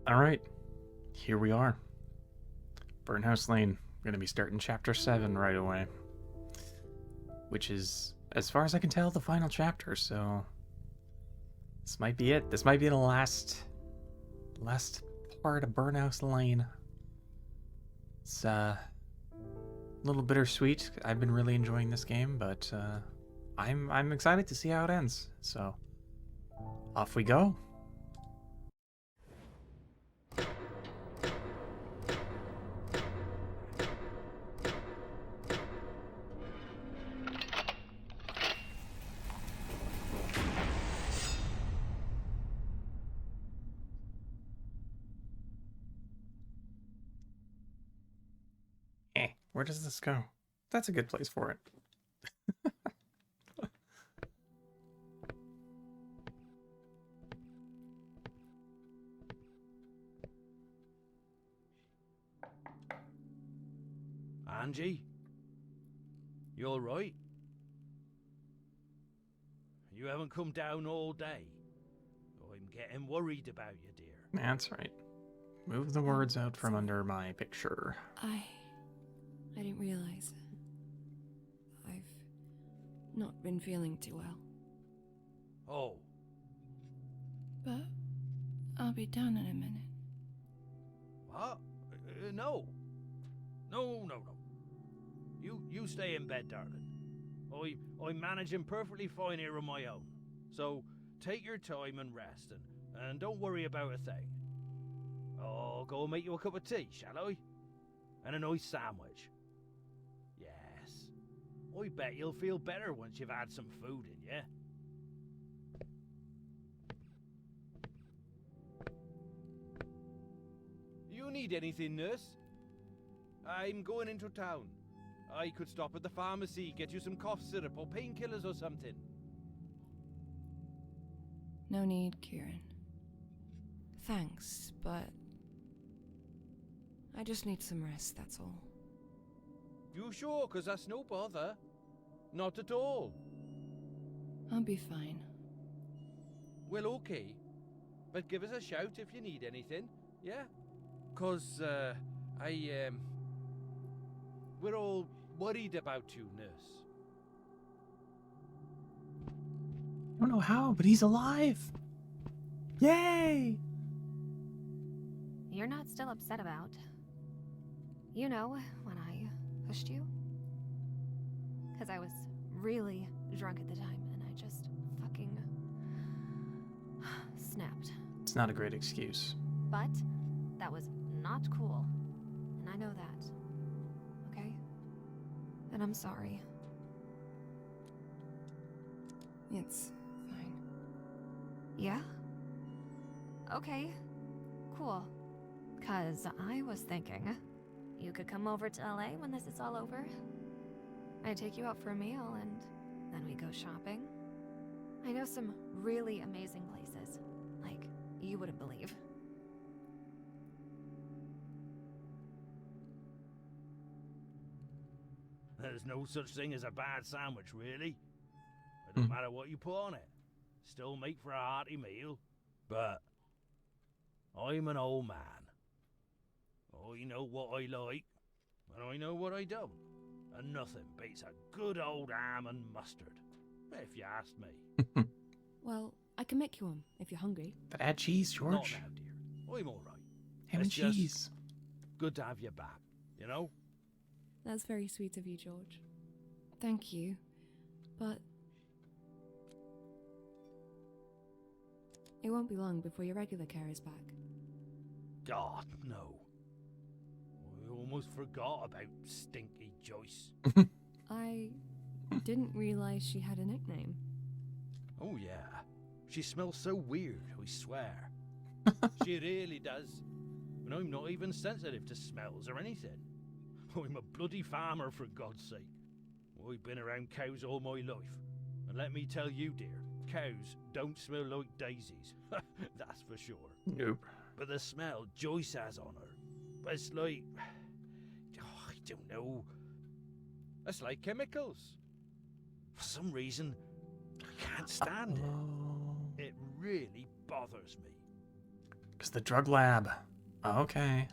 Alright, here we are. Burnhouse Lane. We're going to be starting Chapter 7 right away. Which is, as far as I can tell, the final chapter, so... This might be it. This might be the last part of Burnhouse Lane. It's a little bittersweet. I've been really enjoying this game, but I'm excited to see how it ends. So, off we go. Where does this go? That's a good place for it. Angie? You alright? You haven't come down all day. I'm getting worried about you, dear. That's right. Move the words out from under my picture. I didn't realize. I've not been feeling too well. Oh. But I'll be down in a minute. What? No. No. You stay in bed, darling. I'm managing perfectly fine here on my own. So take your time and rest, and don't worry about a thing. I'll go and make you a cup of tea, shall I? And a nice sandwich. Yes. I bet you'll feel better once you've had some food in you. You need anything, nurse? I'm going into town. I could stop at the pharmacy, get you some cough syrup or painkillers or something. No need, Kieran. Thanks, but I just need some rest, that's all. You sure? 'Cause that's no bother. Not at all. I'll be fine. Well, okay. But give us a shout if you need anything, yeah? 'Cause, we're all worried about you, nurse. I don't know how, but he's alive! Yay! You're not still upset about... You know, when I pushed you? Because I was really drunk at the time, and I just fucking... snapped. It's not a great excuse. But that was not cool, and I know that. Okay? And I'm sorry. It's fine. Yeah? Okay. Cool. 'Cause I was thinking... You could come over to LA when this is all over. I'd take you out for a meal and then we go shopping. I know some really amazing places, like you wouldn't believe. There's no such thing as a bad sandwich, really. It don't matter what you put on it. Still make for a hearty meal. But I'm an old man. I know what I like, and I know what I don't. And nothing beats a good old ham and mustard, if you ask me. Well, I can make you one, if you're hungry. But add cheese, Not George. now, dear. I'm all right. Ham and It's just cheese. good to have you back, you know? That's very sweet of you, George. Thank you, but it won't be long before your regular care is back. God, no. I almost forgot about Stinky Joyce. I didn't realize she had a nickname. Oh yeah, she smells so weird, I swear. She really does. And I'm not even sensitive to smells or anything. I'm a bloody farmer, for God's sake. I've been around cows all my life. And let me tell you, dear, cows don't smell like daisies. That's for sure. Nope. But the smell Joyce has on her, it's like... I don't know. It's like chemicals. For some reason, I can't stand it. It really bothers me. Because the drug lab. Okay.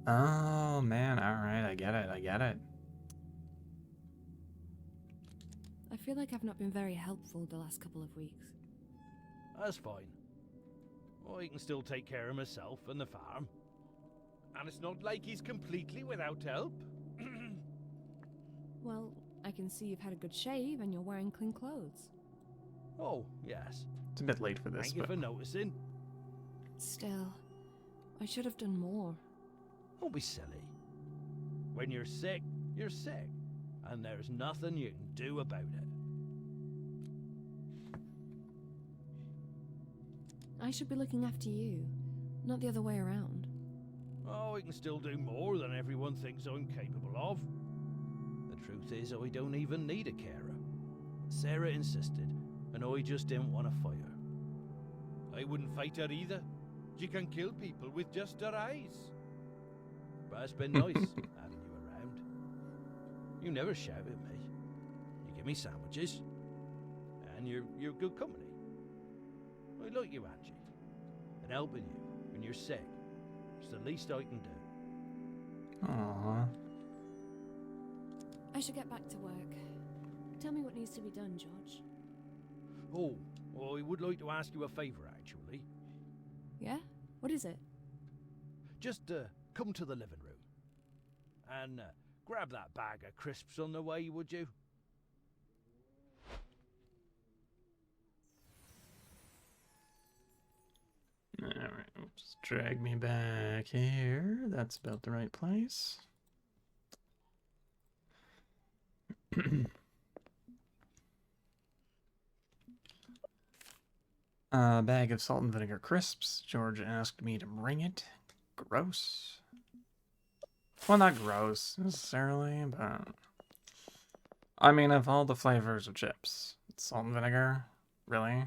Oh, man. Alright, I get it. I get it. I feel like I've not been very helpful the last couple of weeks. That's fine. I can still take care of myself and the farm. And it's not like he's completely without help. Well, I can see you've had a good shave and you're wearing clean clothes. Oh, yes. It's a bit late for this, Thank you but... for noticing. Still, I should have done more. Don't be silly. When you're sick, and there's nothing you can do about it. I should be looking after you, not the other way around. Oh, I can still do more than everyone thinks I'm capable of. The truth is, I don't even need a carer. Sarah insisted, and I just didn't want to fight her. I wouldn't fight her either. She can kill people with just her eyes. But it's been nice having you around. You never shout at me. You give me sandwiches, and you're good company. I like you, Angie, and helping you when you're sick. It's the least I can do. Aww. I should get back to work. Tell me what needs to be done, George. Oh, I would like to ask you a favour, actually. Yeah? What is it? Just come to the living room and grab that bag of crisps on the way, would you? Alright, oops. Drag me back here. That's about the right place. Bag of salt and vinegar crisps. George asked me to bring it. Gross. Well, not gross necessarily, but... I mean, of all the flavors of chips, salt and vinegar? Really?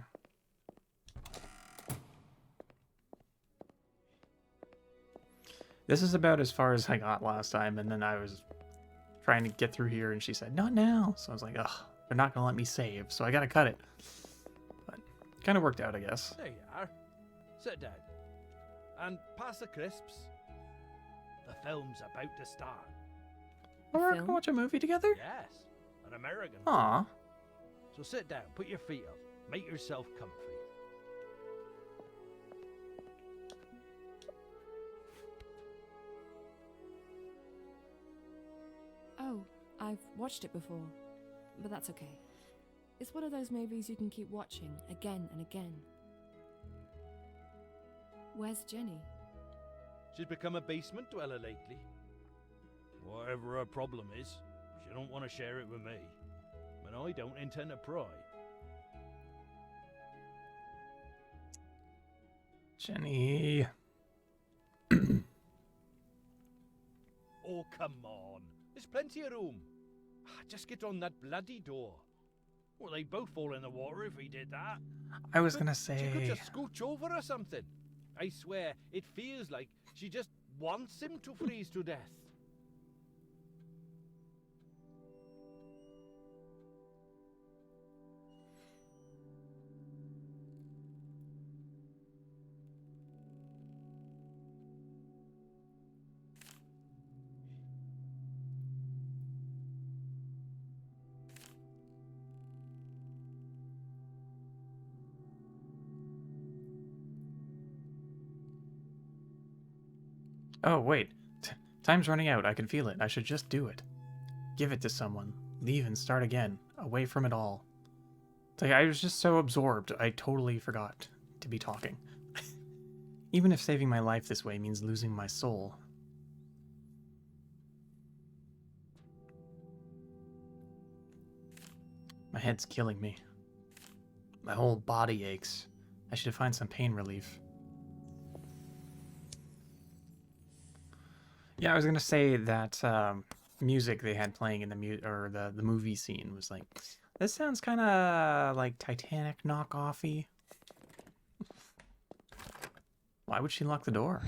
This is about as far as I got last time, and then I was trying to get through here, and she said, not now. So I was like, ugh, they're not going to let me save, so I got to cut it. But kind of worked out, I guess. There you are. Sit down. And pass the crisps. The film's about to start. Oh, we're going Film? to watch a movie together? Yes, an American. Aw. So sit down, put your feet up, make yourself comfy. Oh, I've watched it before, but that's okay. It's one of those movies you can keep watching again and again. Where's Jenny? She's become a basement dweller lately. Whatever her problem is, she don't want to share it with me. And I don't intend to pry. Jenny. Oh, come on. There's plenty of room. Just get on that bloody door. Well, they'd both fall in the water if we did that. I was But going to She could say... just scooch over or something. I swear, it feels like she just wants him to freeze to death. Oh, wait. Time's running out. I can feel it. I should just do it. Give it to someone. Leave and start again. Away from it all. It's like I was just so absorbed, I totally forgot to be talking. Even if saving my life this way means losing my soul. My head's killing me. My whole body aches. I should find some pain relief. Yeah, I was gonna say that music they had playing in the movie scene was like, this sounds kind of like Titanic knockoffy. Why would she lock the door?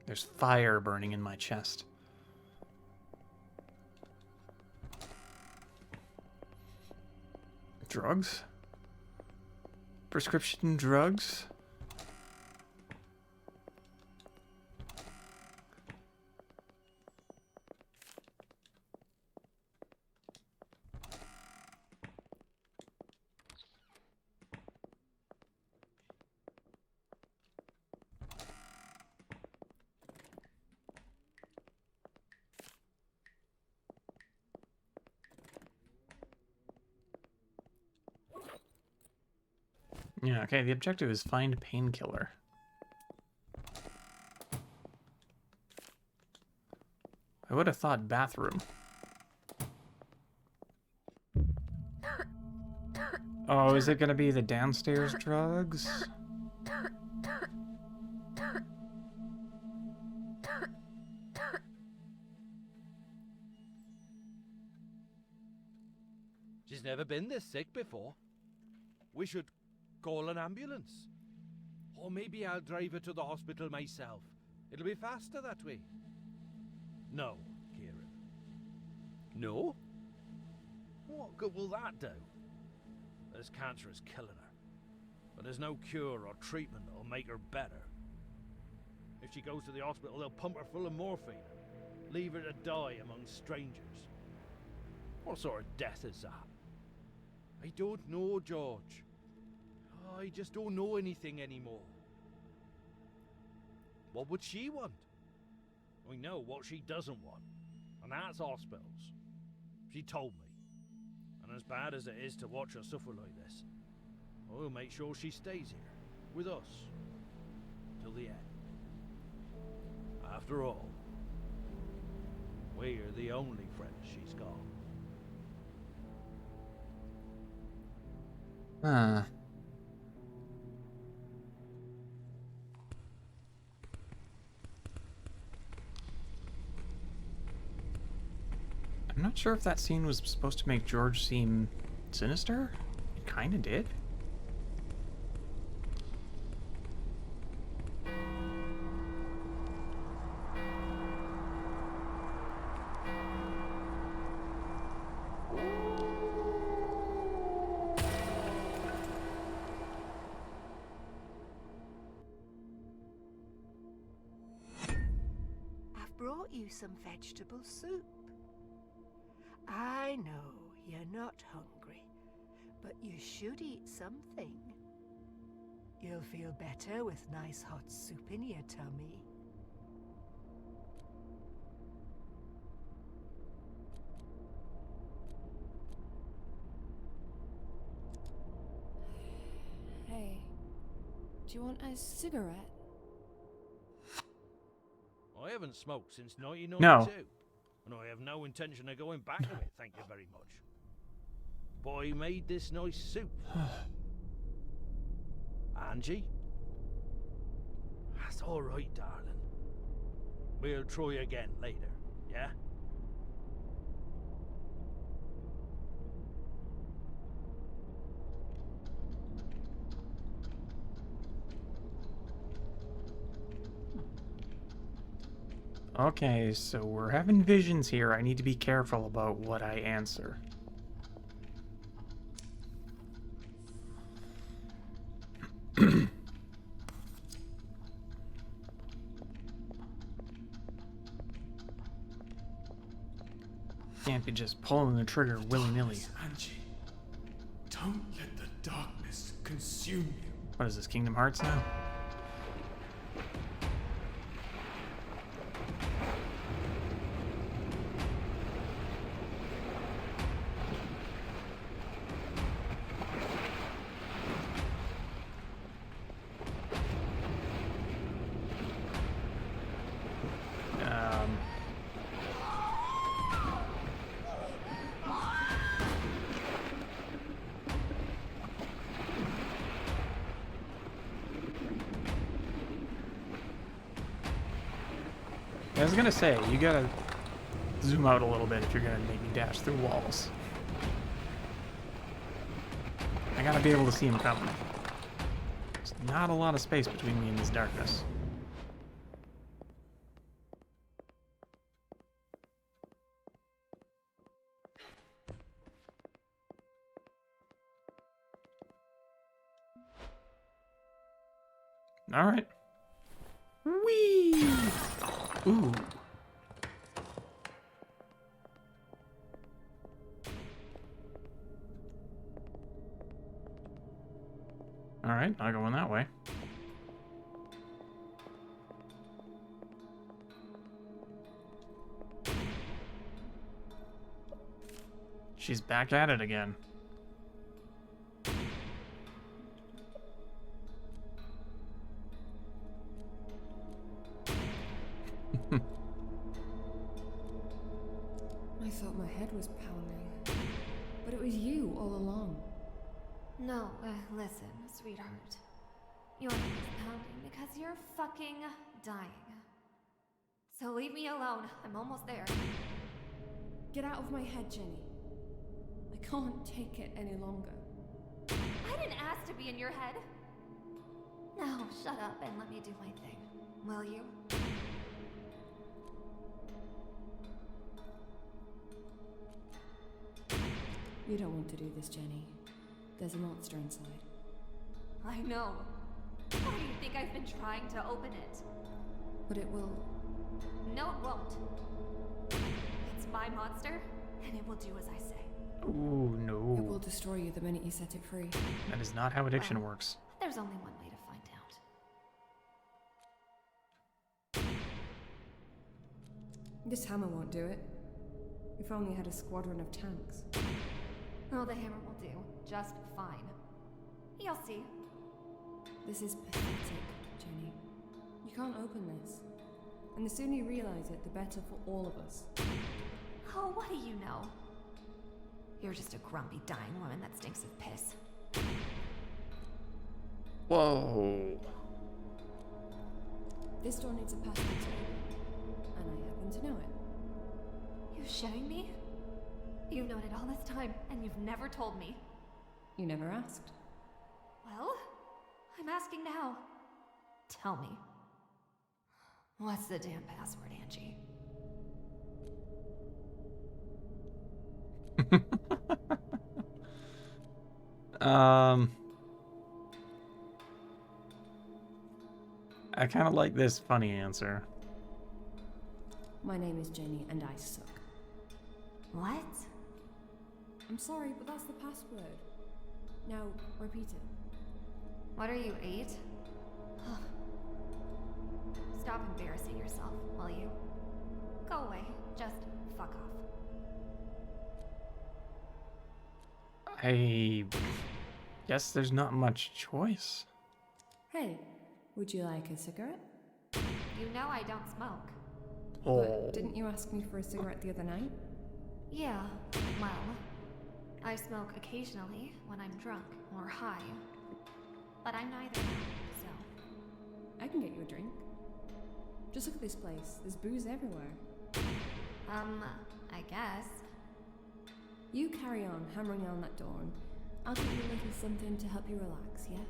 There's fire burning in my chest. Drugs? Prescription drugs? Yeah, okay, the objective is find painkiller. I would have thought bathroom. Oh, is it gonna be the downstairs drugs? She's never been this sick before. We should call an ambulance. Or maybe I'll drive her to the hospital myself. It'll be faster that way. No, Kieran. No? What good will that do? This cancer is killing her. But there's no cure or treatment that'll make her better. If she goes to the hospital, they'll pump her full of morphine and leave her to die among strangers. What sort of death is that? I don't know, George. I just don't know anything anymore. What would she want? I know what she doesn't want, and that's hospitals. She told me. And as bad as it is to watch her suffer like this, I'll make sure she stays here, with us, till the end. After all, we're the only friends she's got. Huh. I'm not sure if that scene was supposed to make George seem sinister. It kinda did. I've brought you some vegetable soup. I know you're not hungry, but you should eat something. You'll feel better with nice hot soup in your tummy. Hey, do you want a cigarette? I haven't smoked since 1992. No. And I have no intention of going back to it, thank you very much. But I made this nice soup. Angie? That's alright, darling. We'll try again later, yeah? Okay, so we're having visions here. I need to be careful about what I answer. Can't be just pulling the trigger willy-nilly. Angie, don't let the darkness consume you. What is this, Kingdom Hearts now? I was gonna say, you gotta zoom out a little bit if you're gonna make me dash through walls. I gotta be able to see him coming. There's not a lot of space between me and this darkness. All right. Whee! Ooh. All right, not going that way. She's back at it again. I thought my head was pounding. But it was you all along. No, listen, sweetheart. Your head is pounding because you're fucking dying. So leave me alone. I'm almost there. Get out of my head, Jenny. I can't take it any longer. I didn't ask to be in your head. Now, shut up and let me do my thing. Will you? You don't want to do this, Jenny. There's a monster inside. I know. Why do you think I've been trying to open it? But it will... No, it won't. It's my monster, and it will do as I say. Ooh, It no. will destroy you the minute you set it free. That is not how addiction Well, works. There's only one way to find out. This hammer won't do it. If only I had a squadron of tanks. Oh, the hammer will do. Just fine. You'll see. This is pathetic, Jenny. You can't open this. And the sooner you realize it, the better for all of us. Oh, what do you know? You're just a grumpy, dying woman that stinks of piss. Whoa. This door needs a password to open, and I happen to know it. You shitting me? You've known it all this time, and you've never told me. You never asked. Well, I'm asking now. Tell me. What's the damn password, Angie? I kind of like this funny answer. My name is Jenny, and I suck. What? I'm sorry, but that's the password. Now, repeat it. What are you, 8? Stop embarrassing yourself, will you? Go away. Just fuck off. I guess there's not much choice. Hey, would you like a cigarette? You know I don't smoke. Oh. But didn't you ask me for a cigarette the other night? Yeah, well, I smoke occasionally when I'm drunk or high. But I'm neither now, so... I can get you a drink. Just look at this place. There's booze everywhere. I guess. You carry on hammering on that door, and I'll get you a little something to help you relax, yeah?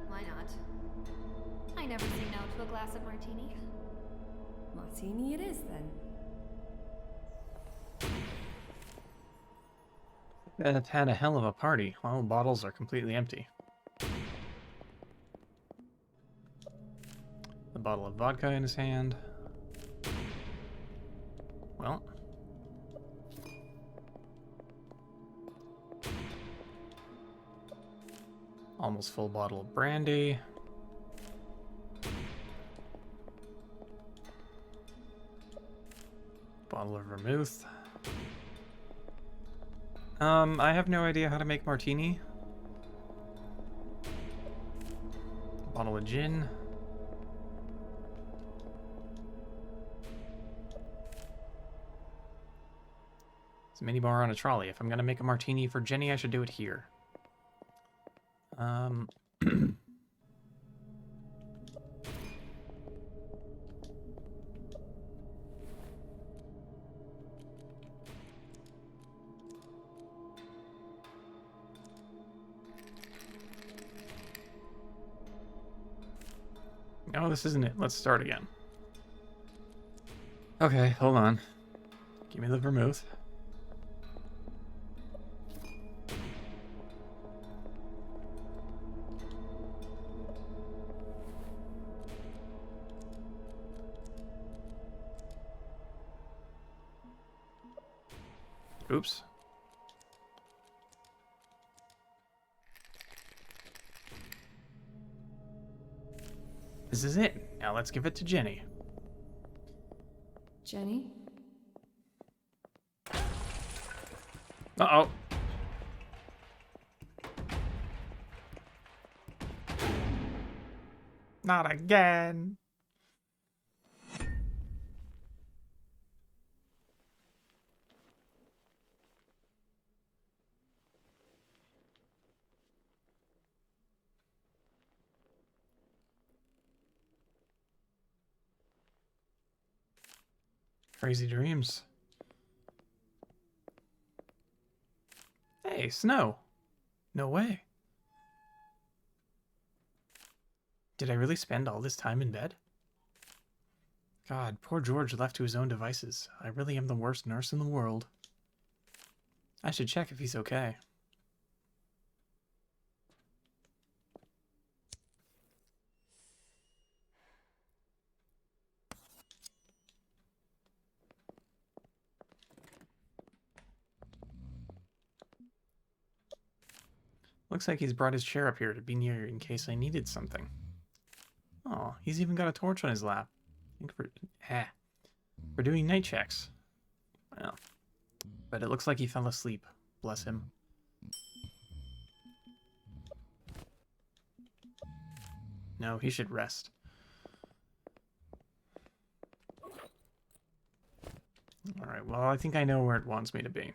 Why not? I never say no to a glass of martini. Martini it is, then. That had a hell of a party. All the bottles are completely empty. The bottle of vodka in his hand. Well. Almost full bottle of brandy. Bottle of vermouth. I have no idea how to make martini. Bottle of gin. It's a mini bar on a trolley. If I'm gonna make a martini for Jenny, I should do it here. No, this isn't it. Let's start again. Okay, hold on. Give me the vermouth. Oops. This is it. Now let's give it to Jenny. Jenny? Uh-oh. Not again. Crazy dreams. Hey, snow. No way. Did I really spend all this time in bed? God, poor George left to his own devices. I really am the worst nurse in the world. I should check if he's okay. Looks like he's brought his chair up here to be near in case I needed something. Oh, he's even got a torch on his lap. I think for doing night checks. Well, but it looks like he fell asleep. Bless him. No, he should rest. Alright, well, I think I know where it wants me to be.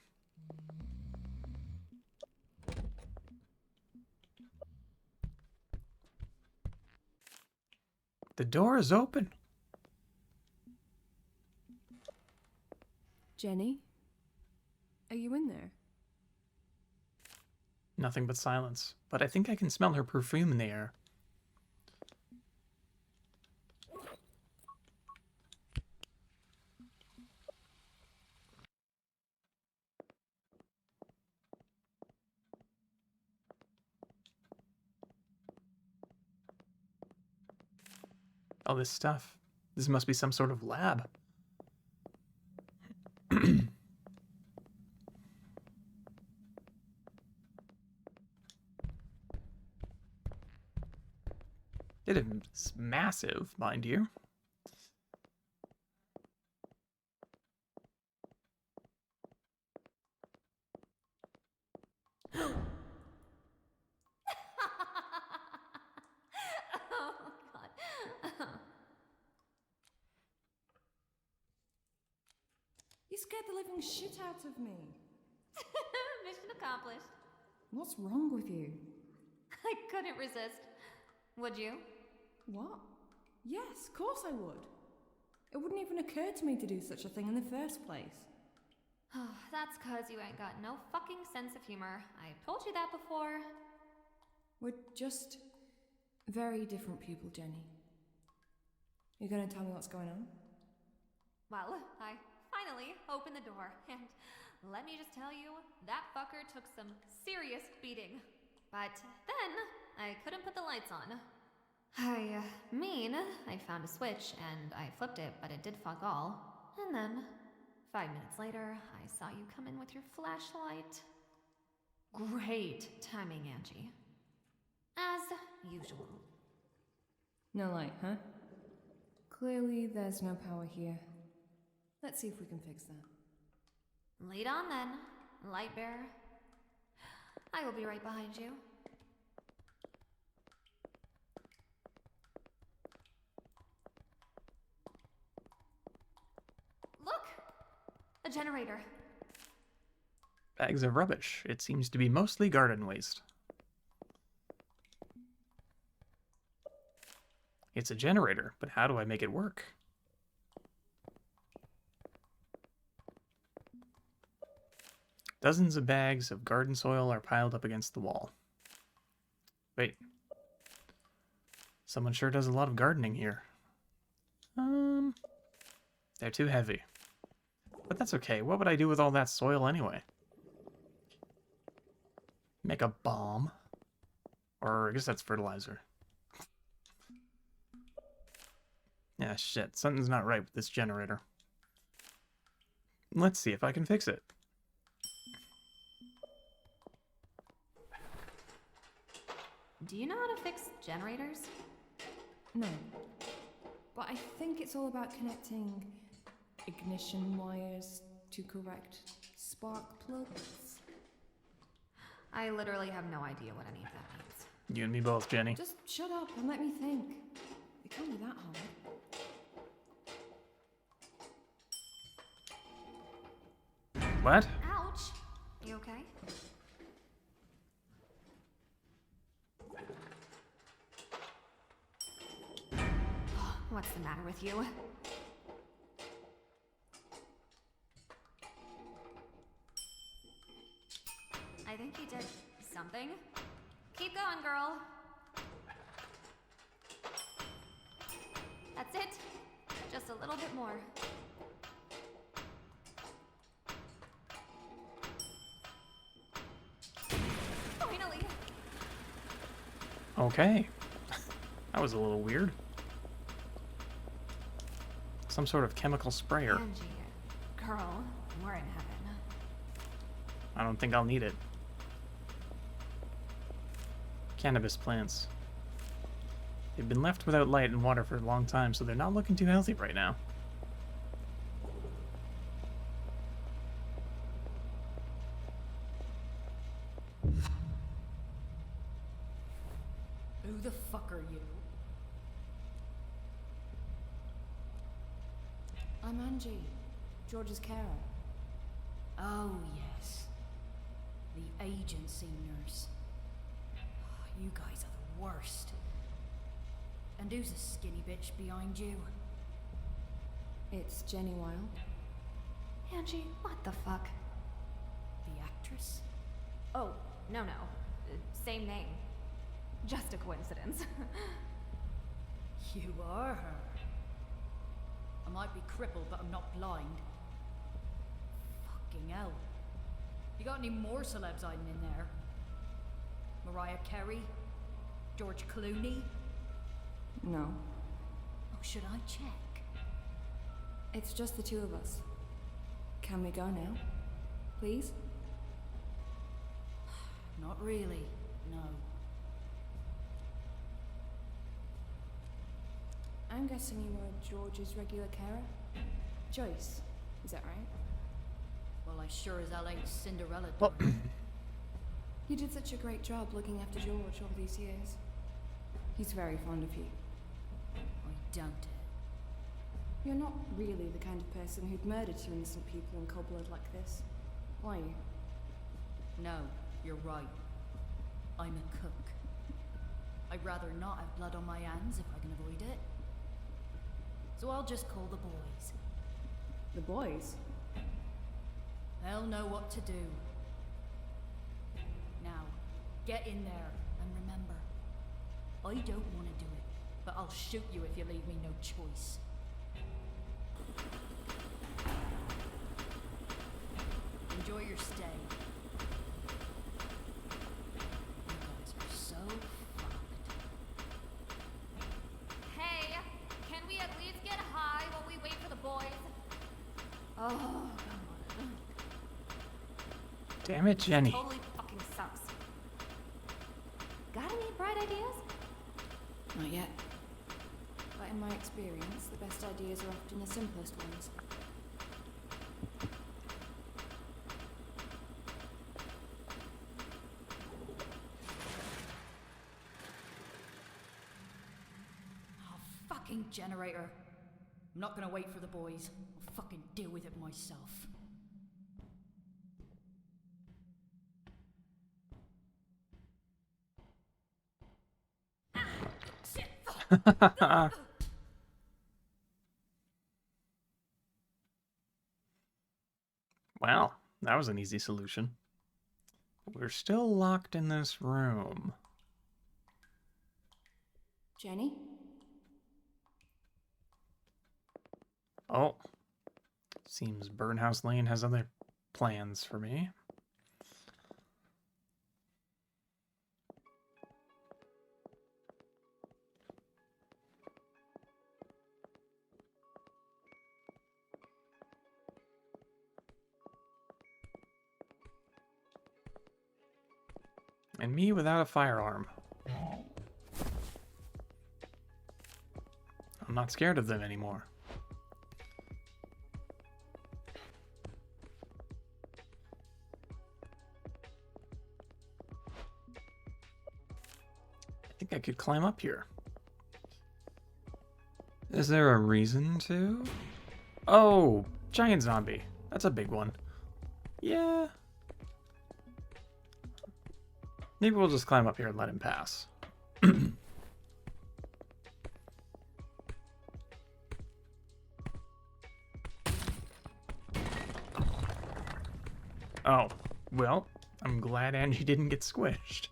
The door is open. Jenny? Are you in there? Nothing but silence, but I think I can smell her perfume in the air. All this stuff. This must be some sort of lab. It is massive, mind you. Oh, God. You scared the living shit out of me. Mission accomplished. What's wrong with you? I couldn't resist. Would you? What? Yes, of course I would. It wouldn't even occur to me to do such a thing in the first place. Oh, that's 'cause you ain't got no fucking sense of humor. I've told you that before. We're just very different people, Jenny. You gonna tell me what's going on? Well, I finally opened the door, and let me just tell you, that fucker took some serious beating. But then, I couldn't put the lights on. I found a switch, and I flipped it, but it did fuck all. And then, 5 minutes later, I saw you come in with your flashlight. Great timing, Angie. As usual. No light, huh? Clearly there's no power here. Let's see if we can fix that. Lead on then, light bearer. I will be right behind you. Look! A generator. Bags of rubbish. It seems to be mostly garden waste. It's a generator, but how do I make it work? Dozens of bags of garden soil are piled up against the wall. Wait. Someone sure does a lot of gardening here. They're too heavy. But that's okay. What would I do with all that soil anyway? Make a bomb. Or I guess that's fertilizer. Yeah, shit. Something's not right with this generator. Let's see if I can fix it. Do you know how to fix generators? No. But I think it's all about connecting ignition wires to correct spark plugs. I literally have no idea what any of that means. You and me both, Jenny. Just shut up and let me think. It can't be that hard. What? Ouch! You okay? What's the matter with you? I think you did something. Keep going, girl. That's it. Just a little bit more. Finally. Okay. That was a little weird. Some sort of chemical sprayer. Angie, girl, we're in heaven. I don't think I'll need it. Cannabis plants. They've been left without light and water for a long time, so they're not looking too healthy right now. Who the fuck are you? I'm Angie, George's carer. Oh, yes. The agency nurse. You guys are the worst. And who's the skinny bitch behind you? It's Jenny Wilde. Angie, what the fuck? The actress? Oh, no. Same name. Just a coincidence. You are her. I might be crippled, but I'm not blind. Fucking hell. You got any more celebs hiding in there? Mariah Carey? George Clooney? No, Oh, should I check? it's just the two of us. Can we go now? Please? Not really, no. I'm guessing you were George's regular carer? Joyce, is that right? Well, I sure as hell ain't Cinderella. Well, darling. You did such a great job looking after George all these years. He's very fond of you. I doubt it. You're not really the kind of person who'd murder two innocent people in cold blood like this, are you? No, you're right. I'm a cook. I'd rather not have blood on my hands if I can avoid it. So I'll just call the boys. The boys? They'll know what to do. Now, get in there, and remember, I don't want to do it, but I'll shoot you if you leave me no choice. Enjoy your stay. You guys are so fucked. Hey, can we at least get high while we wait for the boys? Oh, come on. damn it, Jenny. Totally fucking sucks. Got any bright ideas? Not yet. But in my experience, the best ideas are often the simplest ones. Oh, fucking generator. I'm not gonna wait for the boys. I'll fucking deal with it myself. Well, that was an easy solution. We're still locked in this room. Jenny? Oh. Seems Burnhouse Lane has other plans for me. And me without a firearm. I'm not scared of them anymore. I think I could climb up here. Is there a reason to? Oh, giant zombie. That's a big one. Yeah. Maybe we'll just climb up here and let him pass. Oh, well, I'm glad Angie didn't get squished.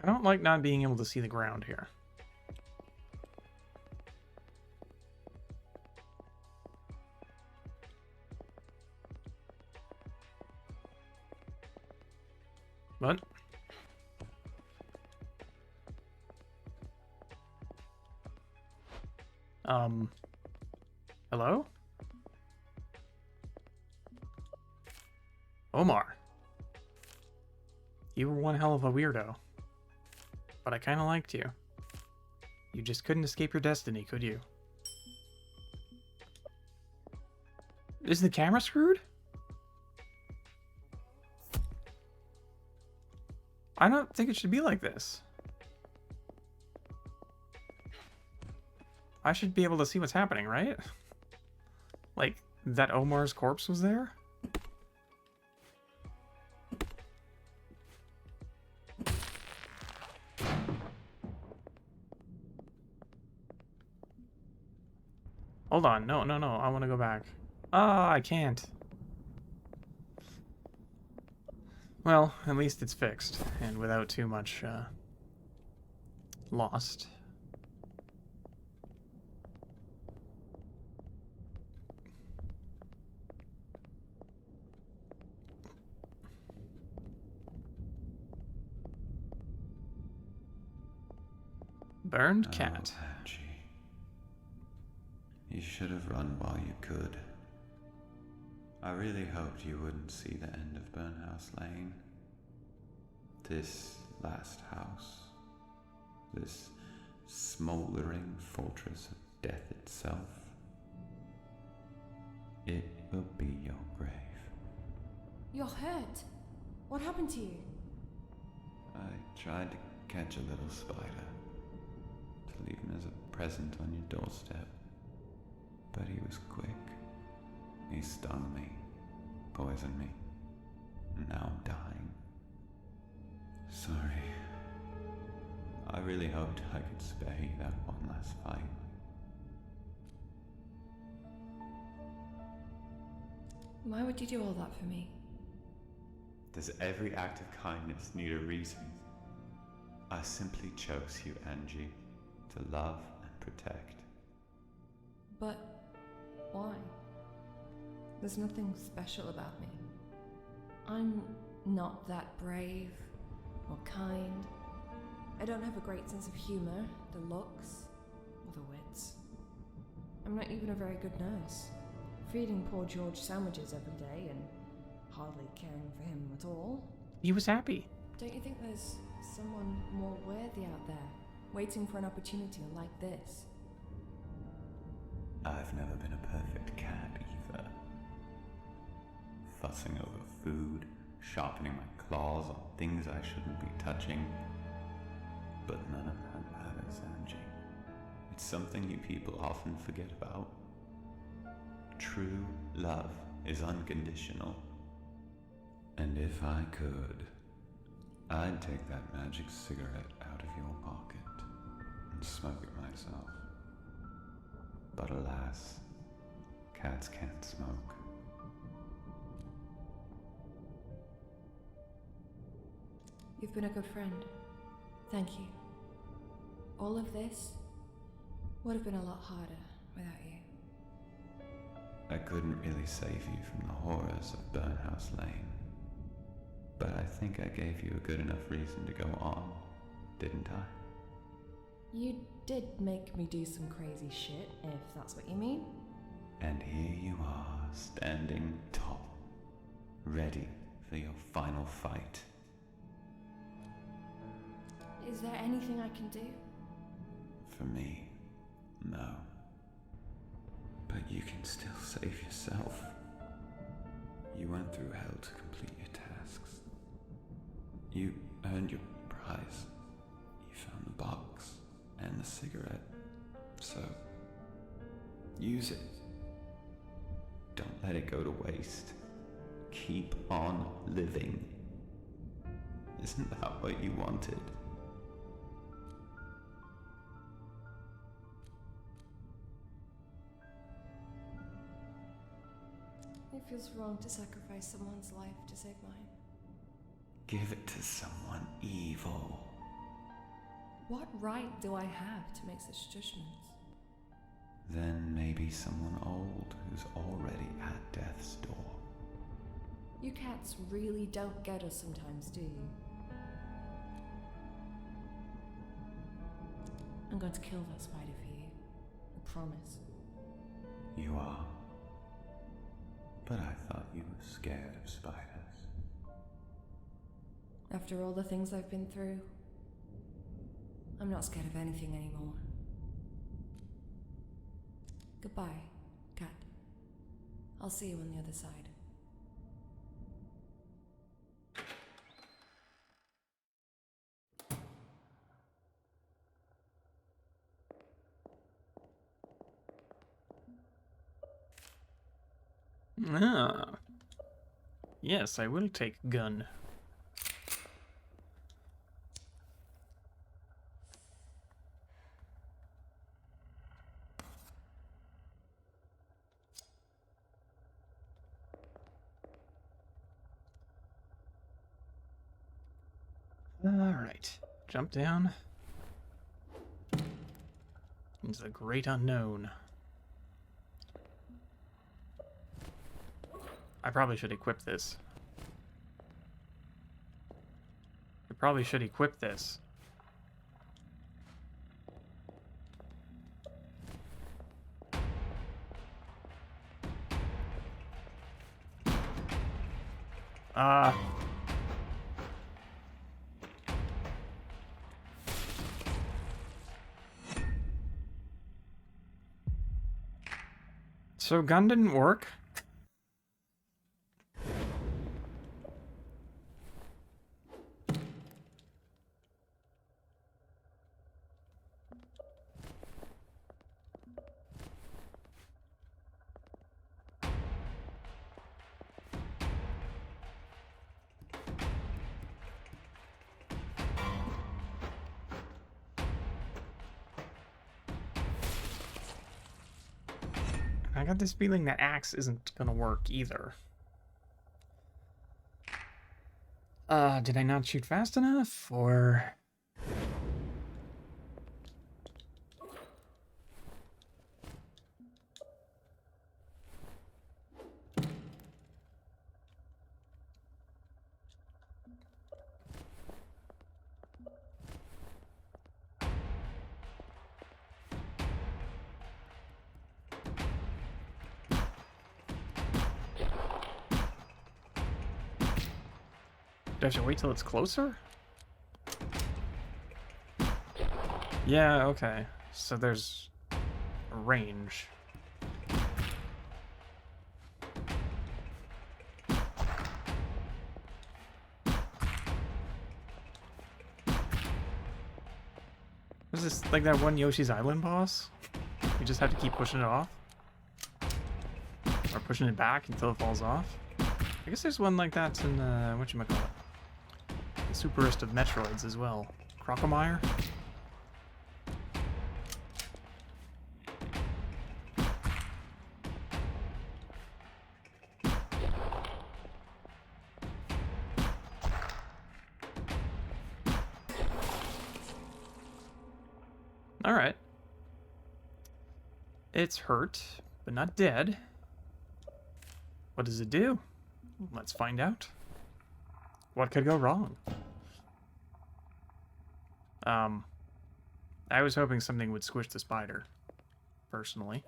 I don't like not being able to see the ground here. What? Hello? Omar. You were one hell of a weirdo. But I kinda liked you. You just couldn't escape your destiny, could you? Is the camera screwed? I don't think it should be like this. I should be able to see what's happening, right? Like, that Omar's corpse was there? Hold on, no, I want to go back. Ah, I can't. Well, at least it's fixed, and without too much, lost. Burned cat. Oh, Angie. You should have run while you could. I really hoped you wouldn't see the end of Burnhouse Lane. This last house. This smoldering fortress of death itself. It will be your grave. You're hurt. What happened to you? I tried to catch a little spider, to leave him as a present on your doorstep. But he was quick. He stung me, poisoned me, and now I'm dying. Sorry. I really hoped I could spare you that one last fight. Why would you do all that for me? Does every act of kindness need a reason? I simply chose you, Angie, to love and protect. But why? There's nothing special about me. I'm not that brave or kind. I don't have a great sense of humor, the looks, or the wits. I'm not even a very good nurse, feeding poor George sandwiches every day and hardly caring for him at all. He was happy. Don't you think there's someone more worthy out there, waiting for an opportunity like this? I've never been a perfect cat either. Fussing over food, sharpening my claws on things I shouldn't be touching. But none of that matters, Angie. It's something you people often forget about. True love is unconditional. And if I could, I'd take that magic cigarette out of your pocket and smoke it myself. But alas, cats can't smoke. You've been a good friend. Thank you. All of this would have been a lot harder without you. I couldn't really save you from the horrors of Burnhouse Lane. But I think I gave you a good enough reason to go on, didn't I? You did make me do some crazy shit, if that's what you mean. And here you are, standing tall, ready for your final fight. Is there anything I can do? For me, no. But you can still save yourself. You went through hell to complete your tasks. You earned your prize. You found the box and the cigarette. So, use it. Don't let it go to waste. Keep on living. Isn't that what you wanted? It feels wrong to sacrifice someone's life to save mine. Give it to someone evil. What right do I have to make such judgments? Then maybe someone old who's already at death's door. You cats really don't get us sometimes, do you? I'm going to kill that spider for you. I promise. You are. But I thought you were scared of spiders. After all the things I've been through, I'm not scared of anything anymore. Goodbye, cat. I'll see you on the other side. Ah. Yes, I will take gun. Alright. Jump down. Into the great unknown. I probably should equip this. I probably should equip this. So gun didn't work. I got this feeling that axe isn't gonna work either. Did I not shoot fast enough, or... Do I have to wait till it's closer? Yeah, okay. So there's a range. Was this like that one Yoshi's Island boss? You just have to keep pushing it off? Or pushing it back until it falls off? I guess there's one like that in, whatchamacallit? The superest of Metroids as well. Crocomire? Alright. It's hurt, but not dead. What does it do? Let's find out. What could go wrong? I was hoping something would squish the spider, personally.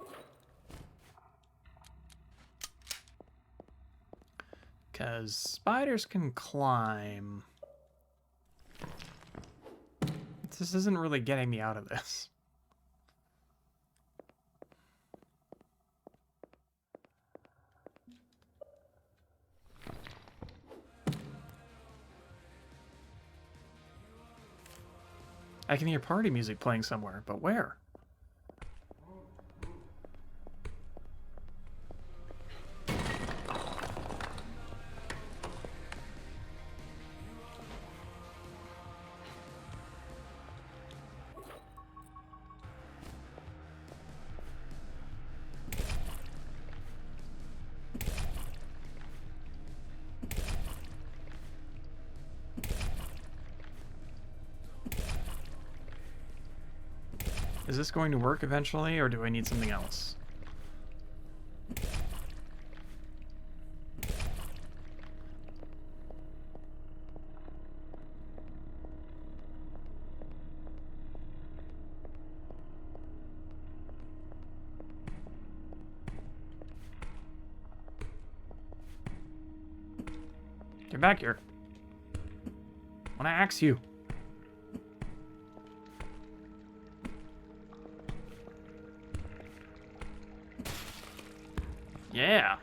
Because spiders can climb. This isn't really getting me out of this. I can hear party music playing somewhere, but where? Is this going to work eventually, or do I need something else? Get back here. I want to axe you. Yeah.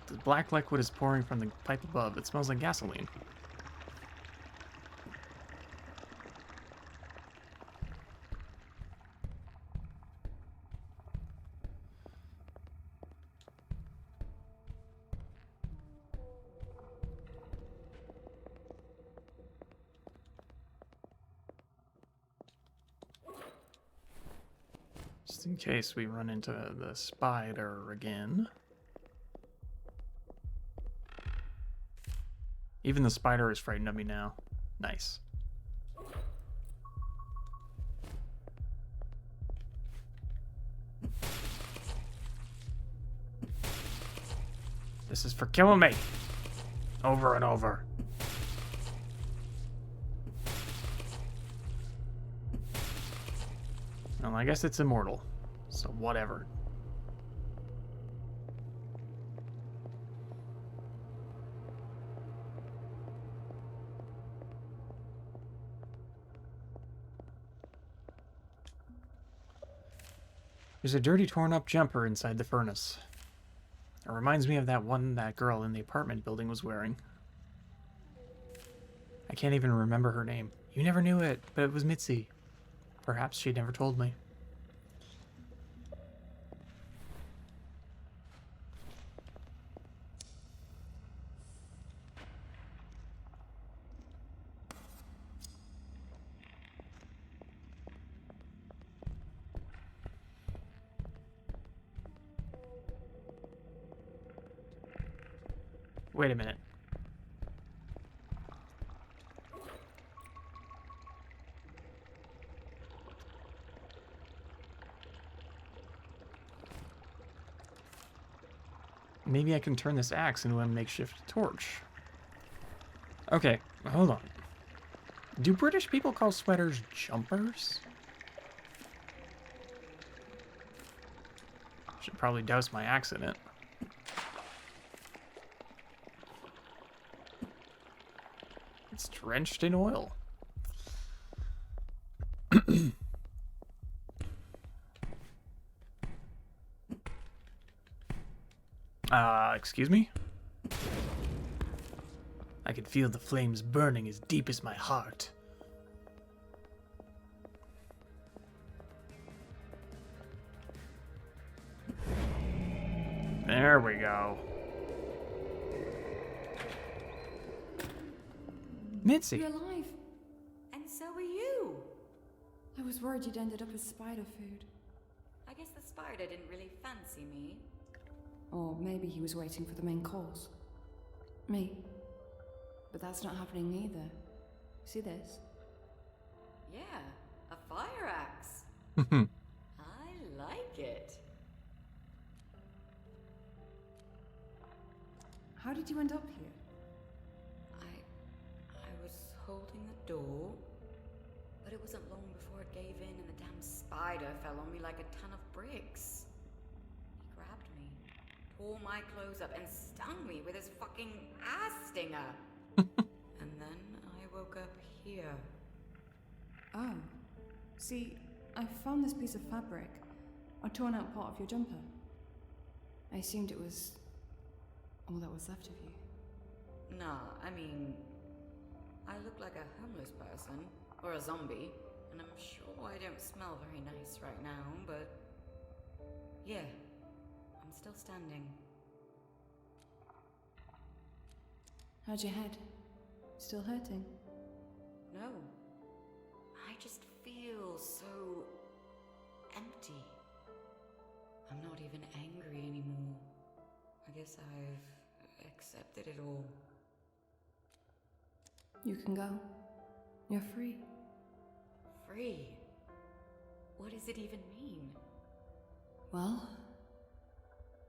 The black liquid is pouring from the pipe above. It smells like gasoline. Just in case we run into the spider again. Even the spider is frightened of me now. Nice. This is for killing me. Over and over. Well, I guess it's immortal, so whatever. There's a dirty, torn-up jumper inside the furnace. It reminds me of that one that girl in the apartment building was wearing. I can't even remember her name. You never knew it, but it was Mitzi. Perhaps she never told me. Wait a minute. Maybe I can turn this axe into a makeshift torch. Okay, hold on. Do British people call sweaters jumpers? Should probably douse my axe in it. It's drenched in oil. Excuse me? I can feel the flames burning as deep as my heart. There we go. Mitzi! You're alive. And so are you. I was worried you'd ended up as spider food. I guess the spider didn't really fancy me. Or maybe he was waiting for the main course. Me. But that's not happening either. See this? Yeah, a fire axe. I like it. How did you end up here? I was holding the door, but it wasn't long before it gave in and the damn spider fell on me like a ton of bricks. He grabbed me, tore my clothes up, and stung me with his fucking ass stinger. And then I woke up here. Oh. See, I found this piece of fabric. A torn out part of your jumper. I assumed it was all that was left of you. Nah, I mean, I look like a homeless person, or a zombie, and I'm sure I don't smell very nice right now, but yeah, I'm still standing. How's your head? Still hurting? No, I just feel so empty. I'm not even angry anymore. I guess I've accepted it all. You can go. You're free. Free? What does it even mean? Well,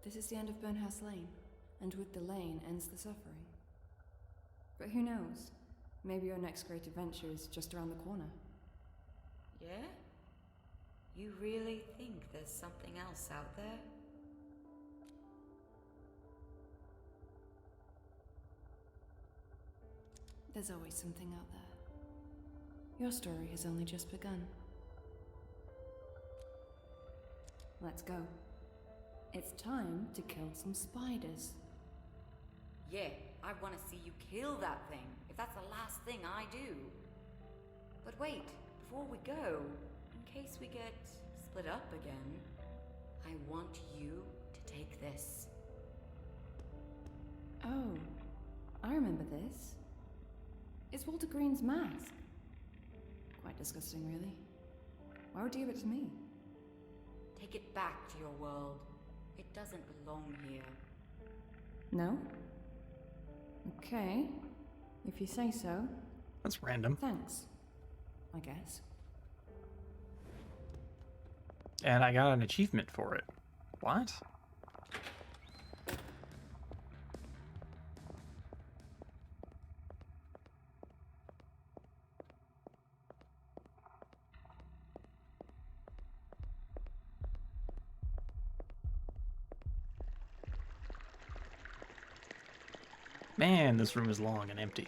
this is the end of Burnhouse Lane, and with the lane ends the suffering. But who knows? Maybe your next great adventure is just around the corner. Yeah? You really think there's something else out there? There's always something out there. Your story has only just begun. Let's go. It's time to kill some spiders. Yeah, I want to see you kill that thing, if that's the last thing I do. But wait, before we go, in case we get split up again, I want you to take this. Oh, I remember this. It's Walter Green's mask. Quite disgusting, really. Why would you give it to me? Take it back to your world. It doesn't belong here. No? Okay. If you say so. That's random. Thanks. I guess. And I got an achievement for it. What? Man, this room is long and empty.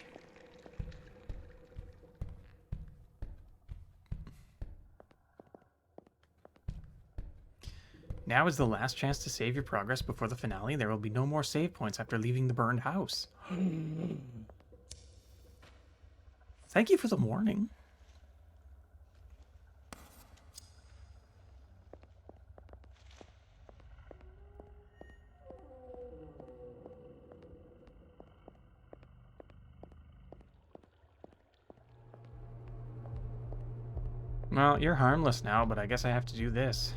Now is the last chance to save your progress before the finale. There will be no more save points after leaving the burned house. Thank you for the warning. Well, you're harmless now, but I guess I have to do this.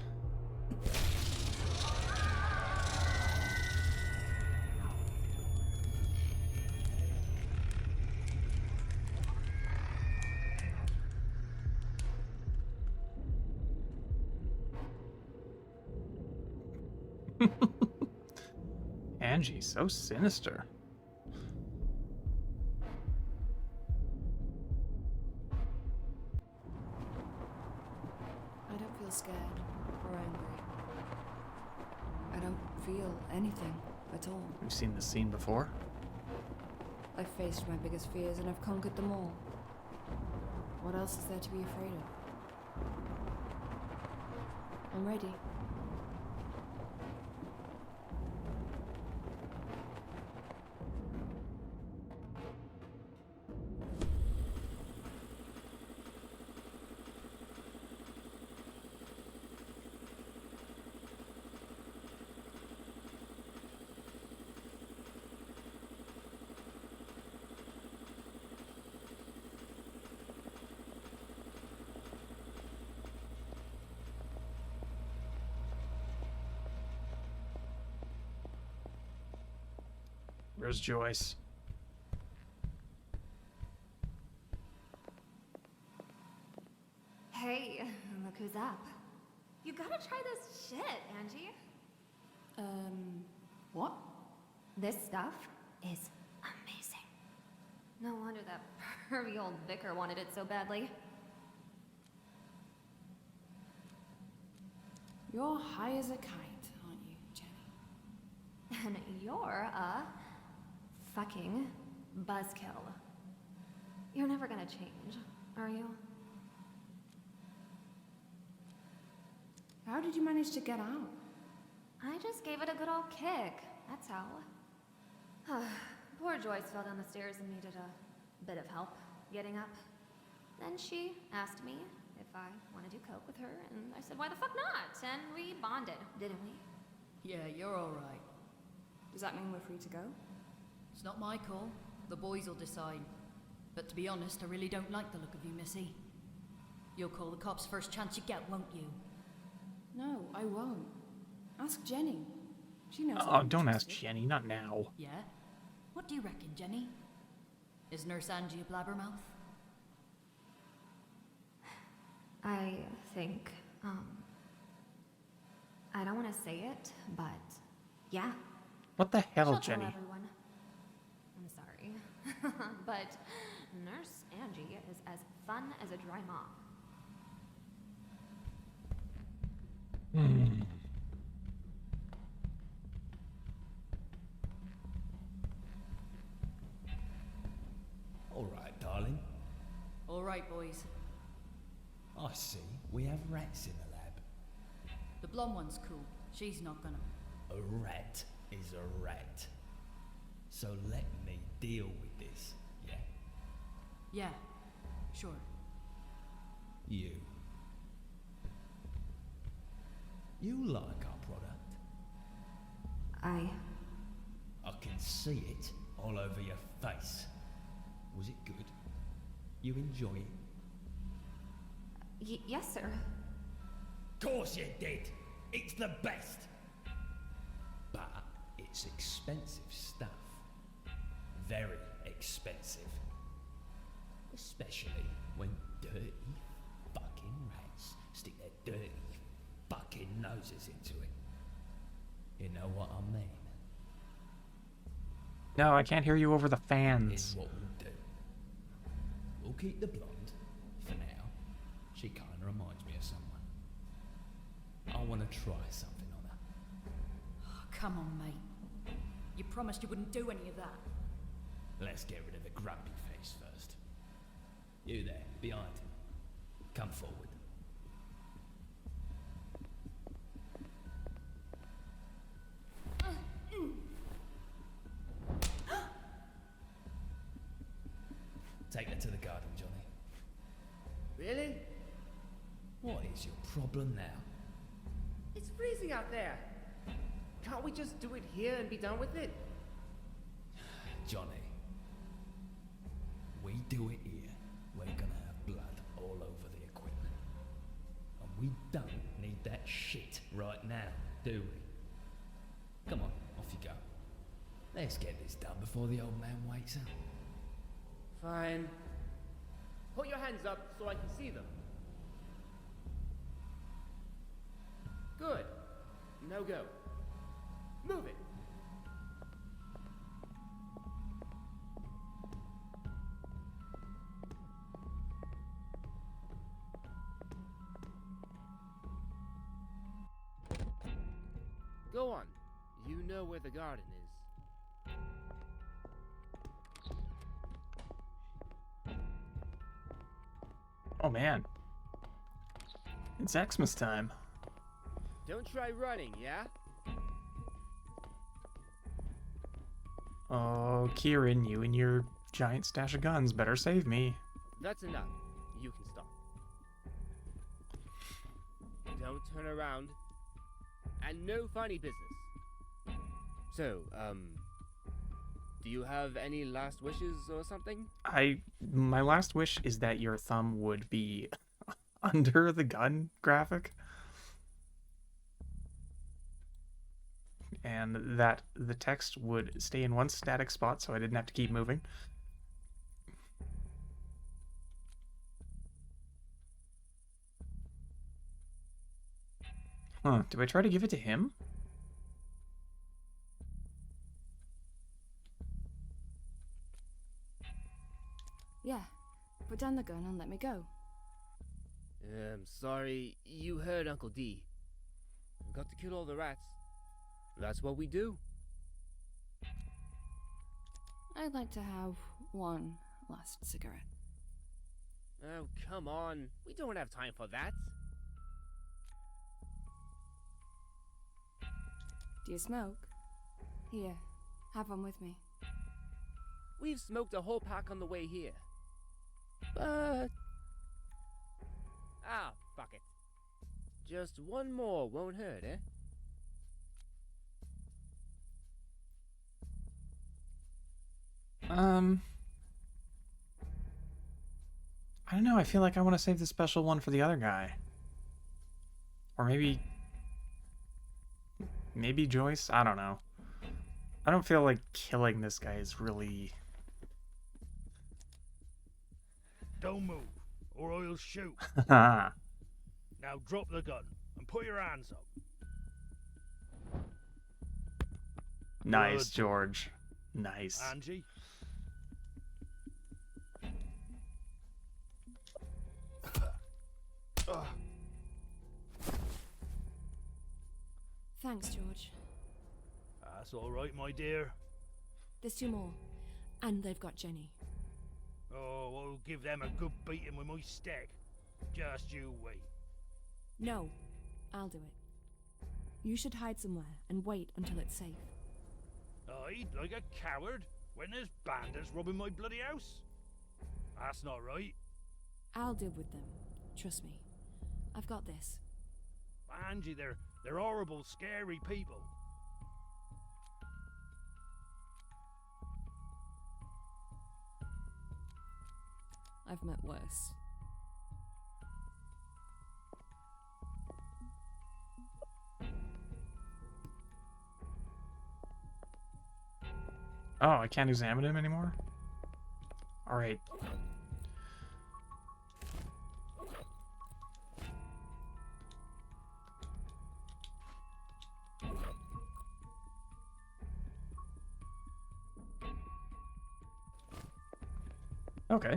Angie, so sinister. I don't feel scared or angry. I don't feel anything at all. We've seen this scene before. I've faced my biggest fears and I've conquered them all. What else is there to be afraid of? I'm ready. Where's Joyce? Hey, look who's up. You gotta try this shit, Angie. What? This stuff, is amazing. No wonder that pervy old vicar wanted it so badly. You're high as a kite, aren't you, Jenny? And you're a fucking buzzkill. You're never gonna change, are you? How did you manage to get out? I just gave it a good old kick, that's how. Poor Joyce fell down the stairs and needed a bit of help getting up. Then she asked me if I wanted to cope with her, and I said, why the fuck not? And we bonded, didn't we? Yeah, you're alright. Does that mean we're free to go? It's not my call. The boys will decide. But to be honest, I really don't like the look of you, Missy. You'll call the cops first chance you get, won't you? No, I won't. Ask Jenny. She knows. Oh, don't ask Jenny, not now. Yeah? What do you reckon, Jenny? Is Nurse Angie a blabbermouth? I think, I don't want to say it, but yeah. What the hell, She'll Jenny? tell everyone. I'm sorry. But Nurse Angie is as fun as a dry mop. All right, darling. All right, boys. I see. We have rats in the lab. The blonde one's cool. She's not gonna... A rat is a rat. So let me deal with this, yeah? Yeah, sure. You. You like our product? I can see it all over your face. Was it good? You enjoy it? Yes, sir. Course you did. It's the best. But it's expensive stuff. Very expensive. Especially when dirty fucking rats stick their dirty fucking noses into it. You know what I mean? No, I can't hear you over the It's fans. what we'll do. We'll keep the blonde for now. She kind of reminds me of someone. I want to try something on her. Oh, come on, mate. You promised you wouldn't do any of that. Let's get rid of the grumpy face first. You there, behind him. Come forward. Take her to the garden, Johnny. Really? What is your problem now? It's freezing out there. Can't we just do it here and be done with it? Johnny, we do it here, we're gonna have blood all over the equipment. And we don't need that shit right now, do we? Come on, off you go. Let's get this done before the old man wakes up. Fine. Put your hands up so I can see them. Good. Now go. Move it. Go on. You know where the garden is. Oh man. It's Xmas time. Don't try running, yeah? Oh, Kieran, you and your giant stash of guns better save me. That's enough. You can stop. Don't turn around. And no funny business. So, do you have any last wishes or something? My last wish is that your thumb would be under the gun graphic. And that the text would stay in one static spot so I didn't have to keep moving. Huh, do I try to give it to him? Yeah, put down the gun and let me go. Sorry, you heard Uncle D. We've got to kill all the rats. That's what we do. I'd like to have one last cigarette. Oh, come on. We don't have time for that. Do you smoke? Here, have one with me. We've smoked a whole pack on the way here. But... ah, fuck it. Just one more won't hurt, eh? I don't know, I feel like I want to save the special one for the other guy. Or maybe Joyce? I don't know. I don't feel like killing this guy is really... Don't move, or I'll shoot. Nice, Now drop the gun and put your hands up. Good. George. Nice. Angie? Thanks, George. That's all right, my dear. There's 2 more. And they've got Jenny. Oh, I'll give them a good beating with my stick. Just you wait. No, I'll do it. You should hide somewhere and wait until it's safe. Hide like a coward when there's bandits robbing my bloody house? That's not right. I'll deal with them. Trust me. I've got this. Angie, they're horrible, scary people. I've met worse. Oh, I can't examine him anymore? Alright. Okay.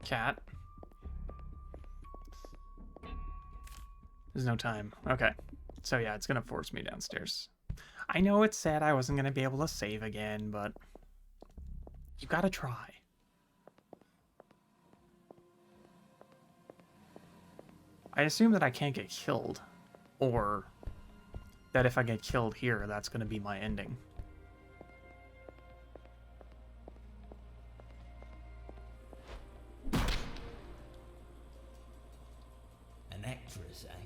Cat. There's no time. Okay. So yeah, it's gonna force me downstairs. I know it said I wasn't gonna be able to save again, but you gotta try. I assume that I can't get killed, or that if I get killed here, that's gonna be my ending. An actress, eh?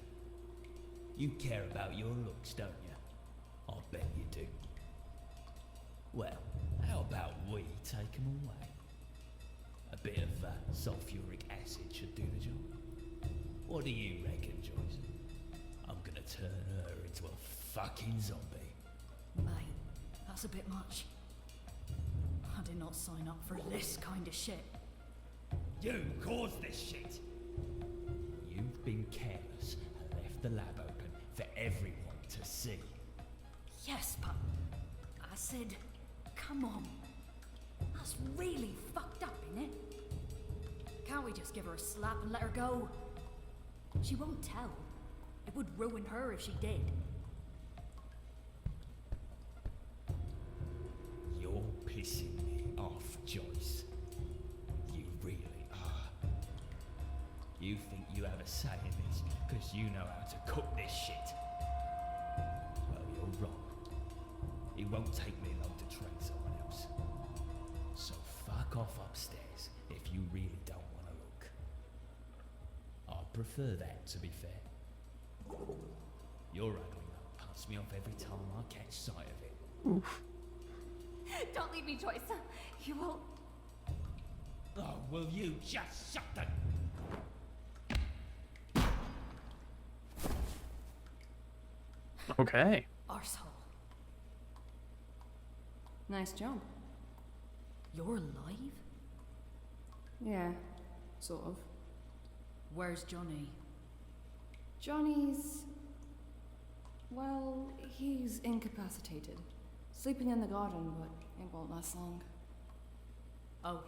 You care about your looks, don't you? I'll bet you do. Well, how about we take them away? A bit of sulfuric acid should do the job. What do you reckon, Joyce? I'm gonna turn her into a fucking zombie. Mate, that's a bit much. I did not sign up for this kind of shit. You caused this shit! You've been careless and left the lab open for everyone to see. Yes, but I said, come on. That's really fucked up, innit? Can't we just give her a slap and let her go? She won't tell. It would ruin her if she did. You're pissing me off, Joyce. You really are. You think you have a say in this because you know how to cook this shit. Well, you're wrong. It won't take me long to train someone else. So fuck off upstairs if you really don't want to look. I'd prefer that, to be fair. Your ugly mug puts me off every time I catch sight of it. Oof. Don't leave me, Joyce. You won't. Oh, will you just shut the... Okay. Arsehole. Nice job. You're alive? Yeah, sort of. Where's Johnny? Johnny's Well, he's incapacitated. Sleeping in the garden, but it won't last long. Oh,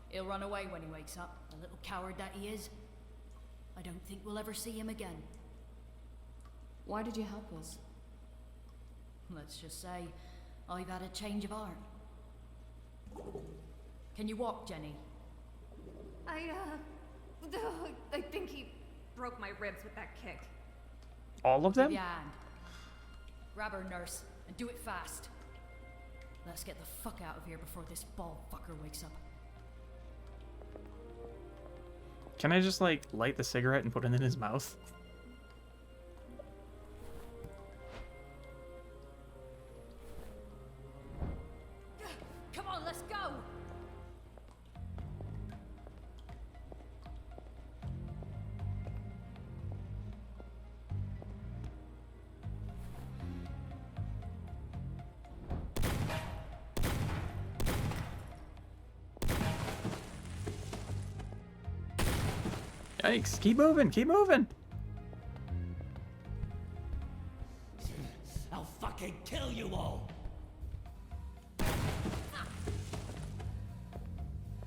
he'll run away when he wakes up, the little coward that he is. I don't think we'll ever see him again. Why did you help us? Let's just say, I've had a change of heart. Can you walk, Jenny? I think he broke my ribs with that kick. All of Give them? your hand. Grab her, nurse, and do it fast. Let's get the fuck out of here before this bald fucker wakes up. Can I just, like, light the cigarette and put it in his mouth? Come on, let's go! Yikes, keep moving, keep moving! I'll fucking kill you all!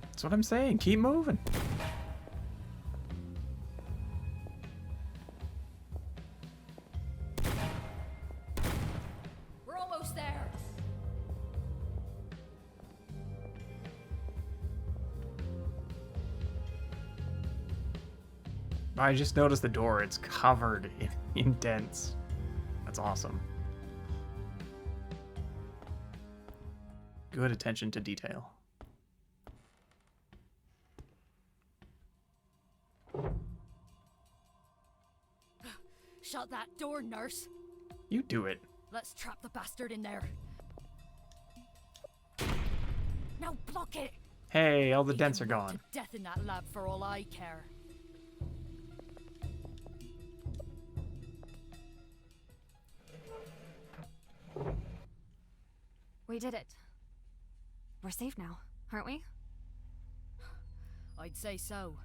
That's what I'm saying, keep moving. We're almost there! I just noticed the door, it's covered in dents. That's awesome. Good attention to detail. Shut that door, nurse! You do it. Let's trap the bastard in there. Now block it! Hey, all the He dents are can rot gone. to death in that lab for all I care. We did it. We're safe now, aren't we? I'd say so.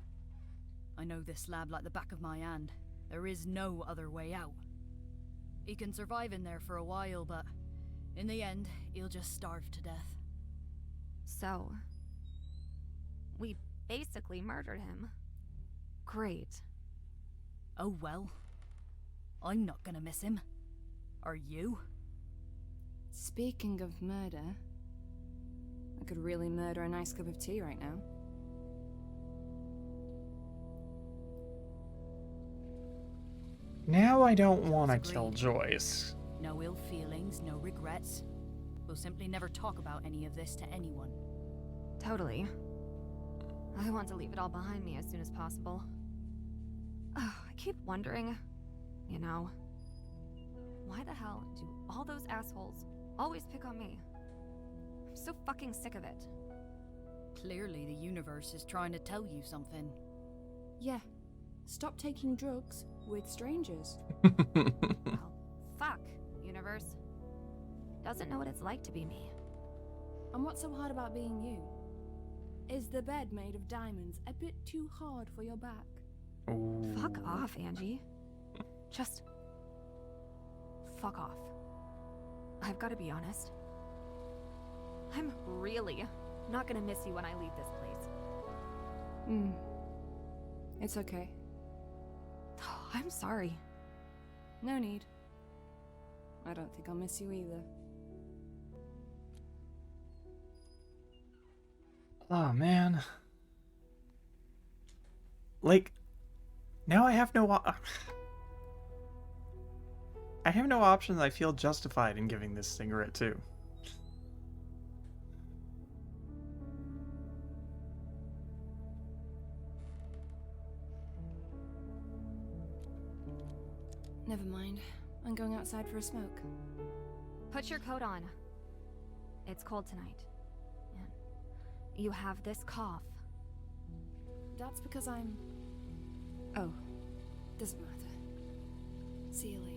I know this lab like the back of my hand. There is no other way out. He can survive in there for a while, but in the end, he'll just starve to death. So, we basically murdered him. Great. Oh well. I'm not gonna miss him. Are you? Speaking of murder, I could really murder a nice cup of tea right now. Now I don't want to Agreed. kill Joyce. No ill feelings, no regrets. We'll simply never talk about any of this to anyone. Totally. I want to leave it all behind me as soon as possible. Oh, I keep wondering, you know, why the hell do all those assholes always pick on me? I'm so fucking sick of it. Clearly the universe is trying to tell you something. Yeah. Stop taking drugs with strangers. Well, fuck, universe. Doesn't know what it's like to be me. And what's so hard about being you? Is the bed made of diamonds a bit too hard for your back? Ooh. Fuck off, Angie. Just fuck off. I've got to be honest. I'm really not gonna miss you when I leave this place. It's okay. I'm sorry. No need. I don't think I'll miss you either. Oh, man. Like, now I have no I have no options I feel justified in giving this cigarette to. Never mind. I'm going outside for a smoke. Put your coat on. It's cold tonight. And you have this cough. That's because I'm... Oh. Doesn't matter. See you later.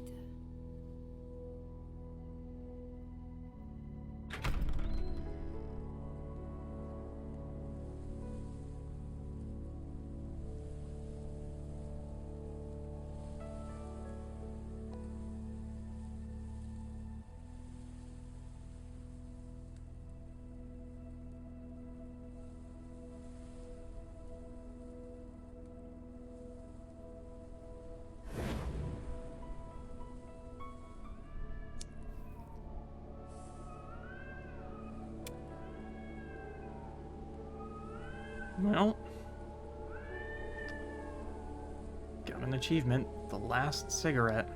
Well, got an achievement. The last cigarette.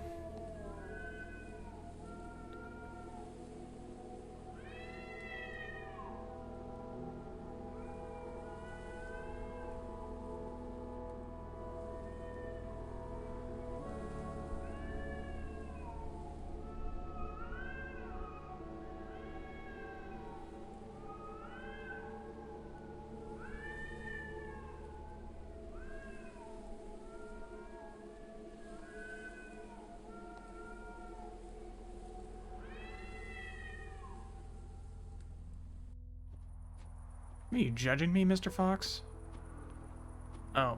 Are you judging me, Mr. Fox? Oh.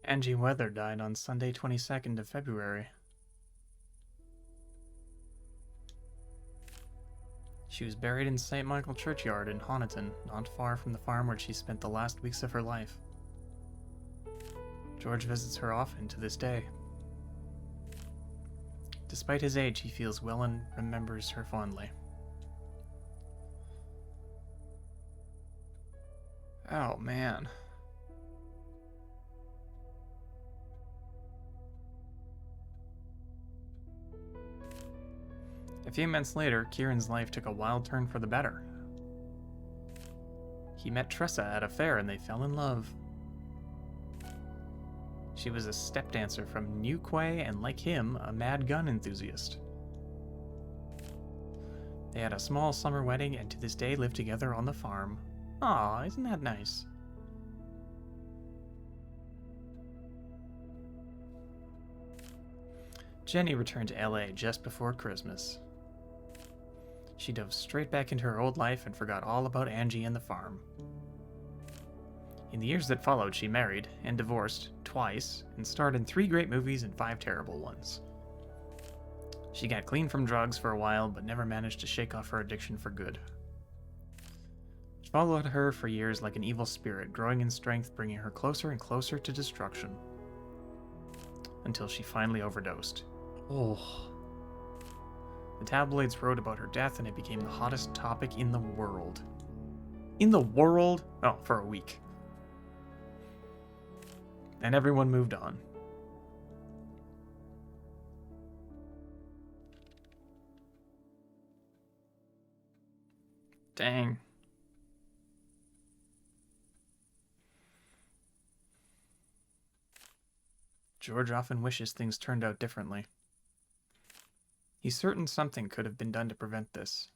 Angie Weather died on Sunday, 22nd of February. She was buried in St. Michael Churchyard in Honiton, not far from the farm where she spent the last weeks of her life. George visits her often to this day. Despite his age, he feels well and remembers her fondly. Oh, man. A few months later, Kieran's life took a wild turn for the better. He met Tressa at a fair and they fell in love. She was a step dancer from New Quay and, like him, a mad gun enthusiast. They had a small summer wedding and to this day live together on the farm. Aw, isn't that nice? Jenny returned to LA just before Christmas. She dove straight back into her old life and forgot all about Angie and the farm. In the years that followed, she married and divorced twice and starred in 3 great movies and 5 terrible ones. She got clean from drugs for a while, but never managed to shake off her addiction for good. It followed her for years like an evil spirit, growing in strength, bringing her closer and closer to destruction. Until she finally overdosed. Oh. The tabloids wrote about her death and it became the hottest topic in the world. In the world? Oh, for a week. And everyone moved on. Dang. George often wishes things turned out differently. He's certain something could have been done to prevent this.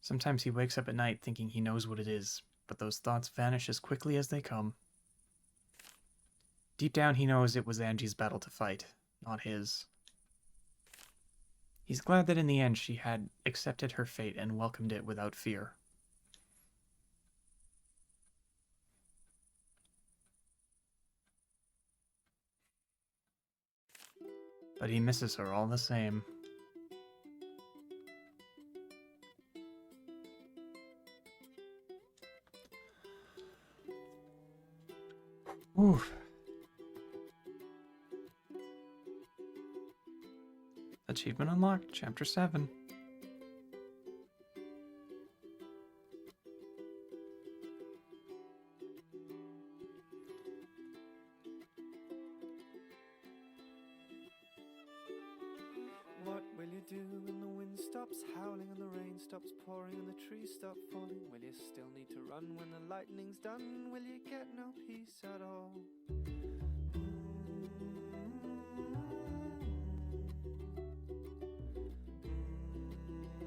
Sometimes he wakes up at night thinking he knows what it is, but those thoughts vanish as quickly as they come. Deep down he knows it was Angie's battle to fight, not his. He's glad that in the end she had accepted her fate and welcomed it without fear. But he misses her all the same. Oof. Achievement unlocked, Chapter 7. What will you do when the wind stops howling and the rain stops pouring and the trees stop falling? Will you still need to run when the lightning's done? Will you get no peace at all?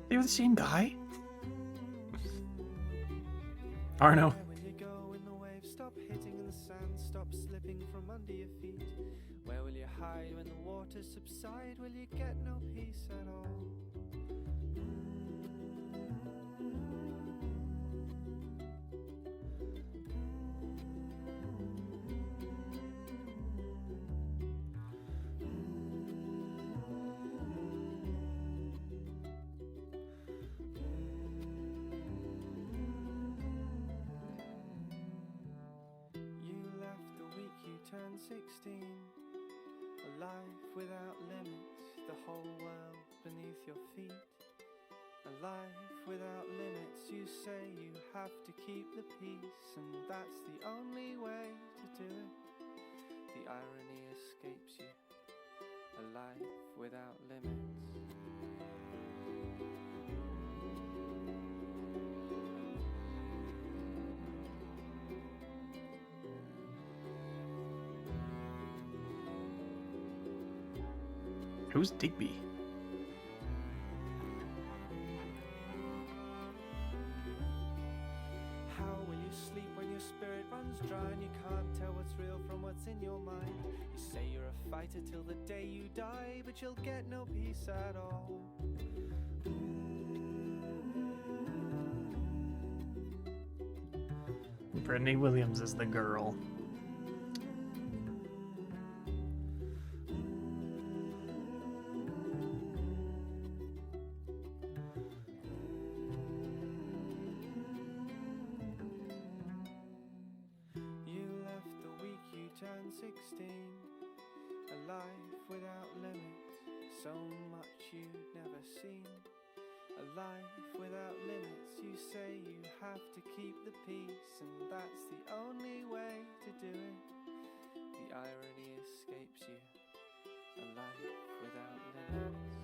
They were the same guy? Arno. Where will you go when the waves stop hitting and the sand stops slipping from under your feet? Where will you hide when the waters subside? Will you get no peace at all? You left the week you turned 16. A life without limits, the whole world beneath your feet. A life without limits, you say you have to keep the peace, and that's the only way to do it. The irony escapes you. A life without limits. Who's Digby? How will you sleep when your spirit runs dry and you can't tell what's real from what's in your mind? You say you're a fighter till the day you die, but you'll get no peace at all. Brittany Williams is the girl. You left the week you turned 16. A life without limits, so much you'd never seen. A life without limits, you say you have to keep the peace, and that's the only way to do it. The irony escapes you. A life without limits.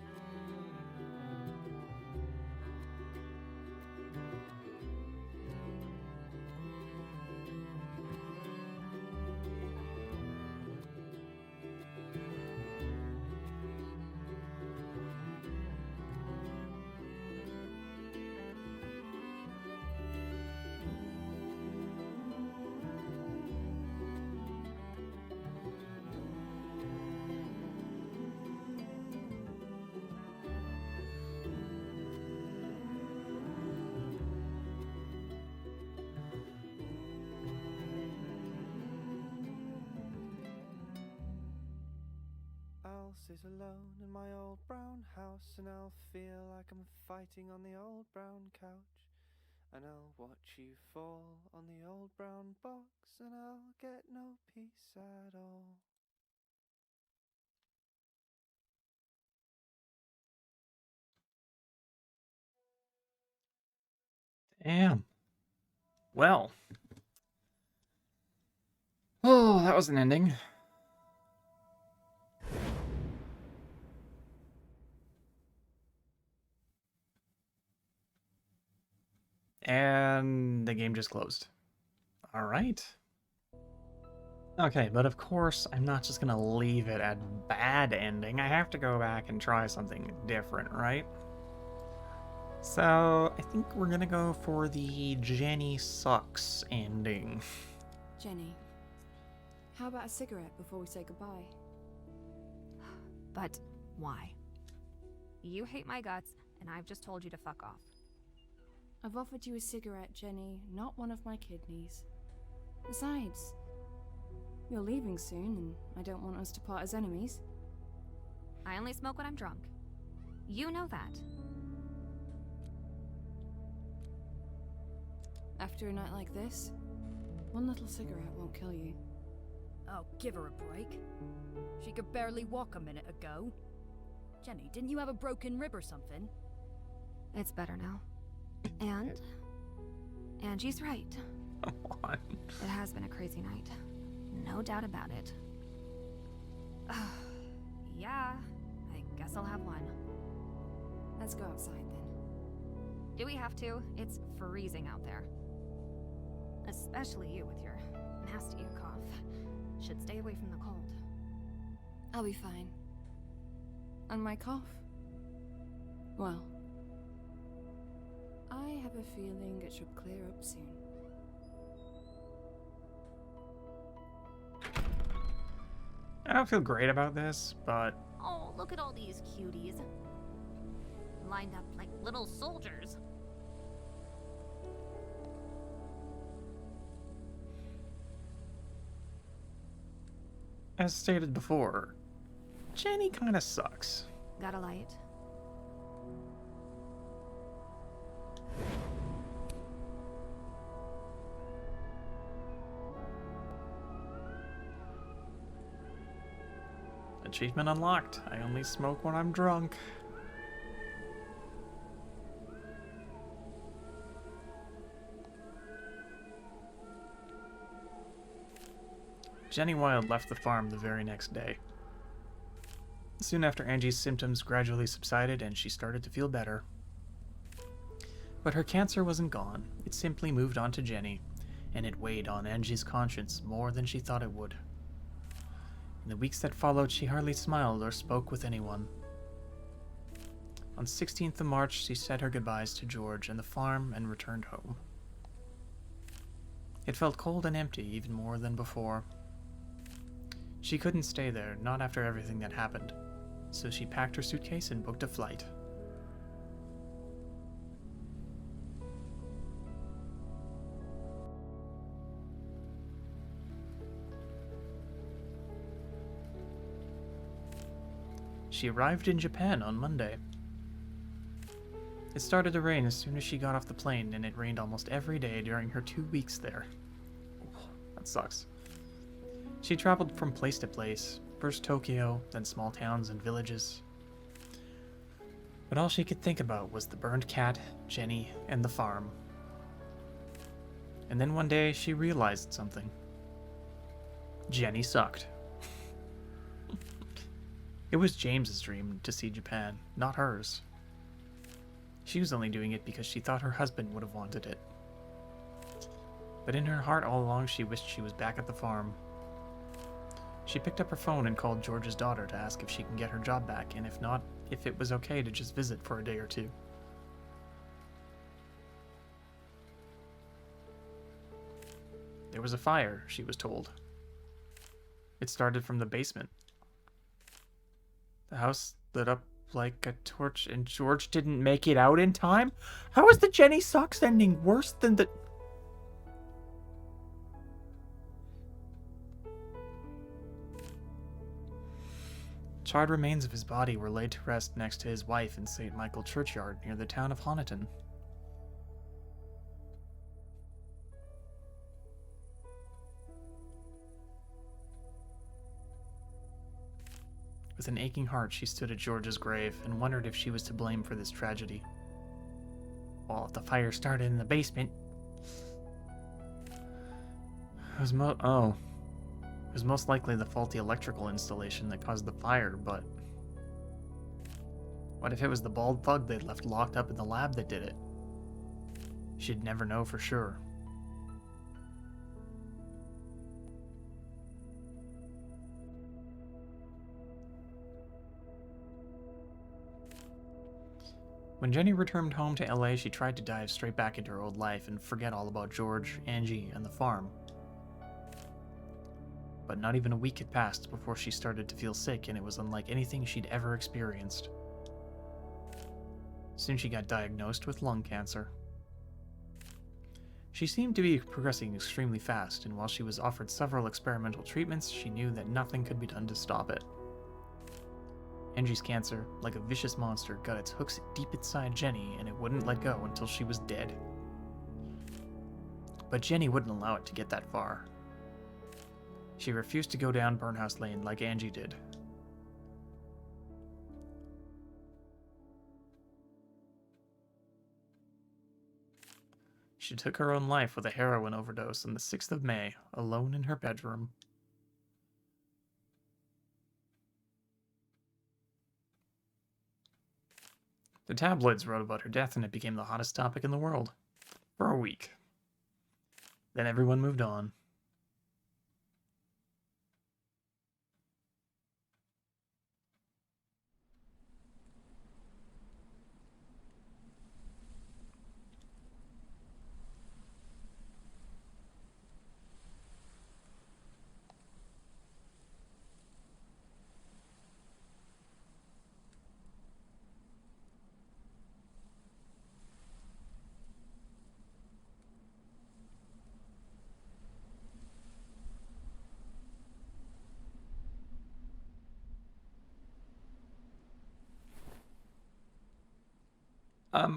Is alone in my old brown house, and I'll feel like I'm fighting on the old brown couch, and I'll watch you fall on the old brown box, and I'll get no peace at all. Damn. Well. Oh, that was an ending. And the game just closed. All right. Okay, but of course, I'm not just gonna leave it at bad ending. I have to go back and try something different, right? So, I think we're gonna go for the Jenny sucks ending. Jenny, how about a cigarette before we say goodbye? But why? You hate my guts, and I've just told you to fuck off. I've offered you a cigarette, Jenny, not one of my kidneys. Besides, you're leaving soon, and I don't want us to part as enemies. I only smoke when I'm drunk. You know that. After a night like this, one little cigarette won't kill you. Oh, give her a break. She could barely walk a minute ago. Jenny, didn't you have a broken rib or something? It's better now. And Angie's right. Come on. It has been a crazy night. No doubt about it. Yeah, I guess I'll have one. Let's go outside then. Do we have to? It's freezing out there. Especially you with your nasty cough. Should stay away from the cold. I'll be fine. And my cough? Well, I have a feeling it should clear up soon. I don't feel great about this, but Oh, look at all these cuties. Lined up like little soldiers. as stated before, Jenny kinda sucks. Got a light? Achievement unlocked. I only smoke when I'm drunk. Jenny Wilde left the farm the very next day. Soon after, Angie's symptoms gradually subsided and she started to feel better. But her cancer wasn't gone. It simply moved on to Jenny, and it weighed on Angie's conscience more than she thought it would. In the weeks that followed, she hardly smiled or spoke with anyone. On 16th of March, she said her goodbyes to George and the farm and returned home. It felt cold and empty, even more than before. She couldn't stay there, not after everything that happened, so she packed her suitcase and booked a flight. She arrived in Japan on Monday. It started to rain as soon as she got off the plane, and it rained almost every day during her 2 weeks there. That sucks. She traveled from place to place, first Tokyo, then small towns and villages. But all she could think about was the burned cat, Jenny, and the farm. And then one day she realized something. Jenny sucked. It was James's dream to see Japan, not hers. She was only doing it because she thought her husband would have wanted it. But in her heart all along she wished she was back at the farm. She picked up her phone and called George's daughter to ask if she can get her job back, and if not, if it was okay to just visit for a day or two. There was a fire, she was told. It started from the basement. The house lit up like a torch, and George didn't make it out in time? How is the Jenny Sucks ending worse than the... Charred remains of his body were laid to rest next to his wife in St. Michael Churchyard near the town of Honiton. With an aching heart, she stood at George's grave and wondered if she was to blame for this tragedy. Well, if the fire started in the basement... It was most likely the faulty electrical installation that caused the fire, but... What if it was the bald thug they'd left locked up in the lab that did it? She'd never know for sure. When Jenny returned home to LA, she tried to dive straight back into her old life and forget all about George, Angie, and the farm. But not even a week had passed before she started to feel sick, and it was unlike anything she'd ever experienced. Soon she got diagnosed with lung cancer. She seemed to be progressing extremely fast, and while she was offered several experimental treatments, she knew that nothing could be done to stop it. Angie's cancer, like a vicious monster, got its hooks deep inside Jenny, and it wouldn't let go until she was dead. But Jenny wouldn't allow it to get that far. She refused to go down Burnhouse Lane like Angie did. She took her own life with a heroin overdose on the 6th of May, alone in her bedroom. The tabloids wrote about her death and it became the hottest topic in the world. For a week. Then everyone moved on.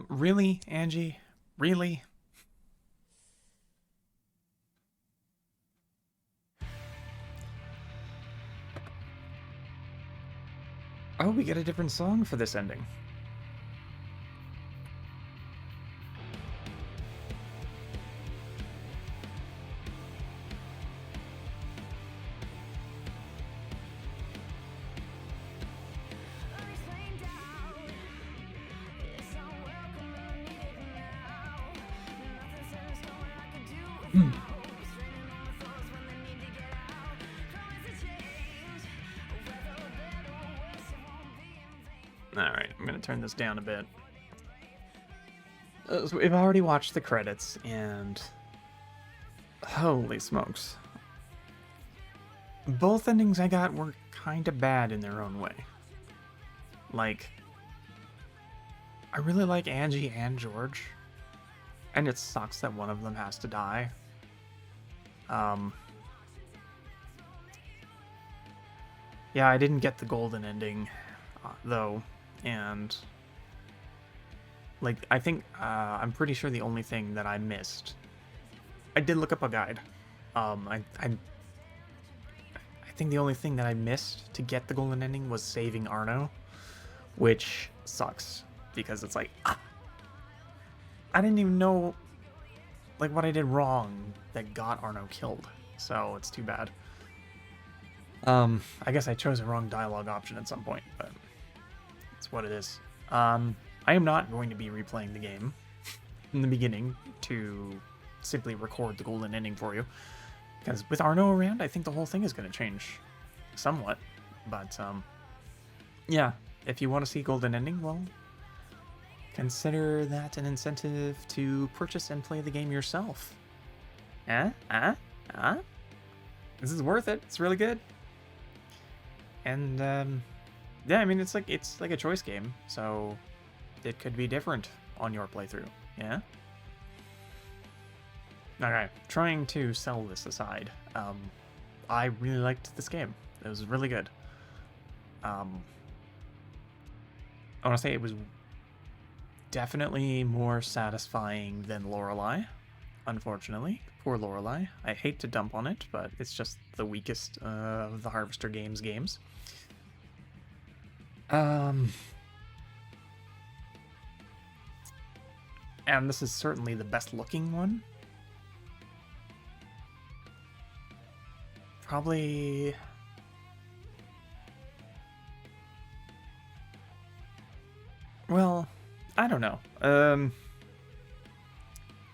Really, Angie? Really? Oh, we get a different song for this ending. Alright, I'm gonna turn this down a bit. So we've already watched the credits, and... holy smokes. Both endings I got were kinda bad in their own way. Like... I really like Angie and George. And it sucks that one of them has to die. Yeah, I didn't get the golden ending, though. And like I think I'm pretty sure the only thing that I missed, I did look up a guide. I think the only thing that I missed to get the golden ending was saving Arno, which sucks because it's like I didn't even know like what I did wrong that got Arno killed, so it's too bad. I guess I chose the wrong dialogue option at some point, but it's what it is. I am not going to be replaying the game in the beginning to simply record the golden ending for you, because with Arno around, I think the whole thing is going to change somewhat. But yeah, if you want to see golden ending, well, consider that an incentive to purchase and play the game yourself. This is worth it. It's really good. And yeah, I mean it's like a choice game, so it could be different on your playthrough. Yeah. Okay, trying to sell this aside. I really liked this game. It was really good. I want to say it was definitely more satisfying than Lorelei. Unfortunately, poor Lorelei. I hate to dump on it, but it's just the weakest of the Harvester games. And this is certainly the best looking one. Probably... well, I don't know.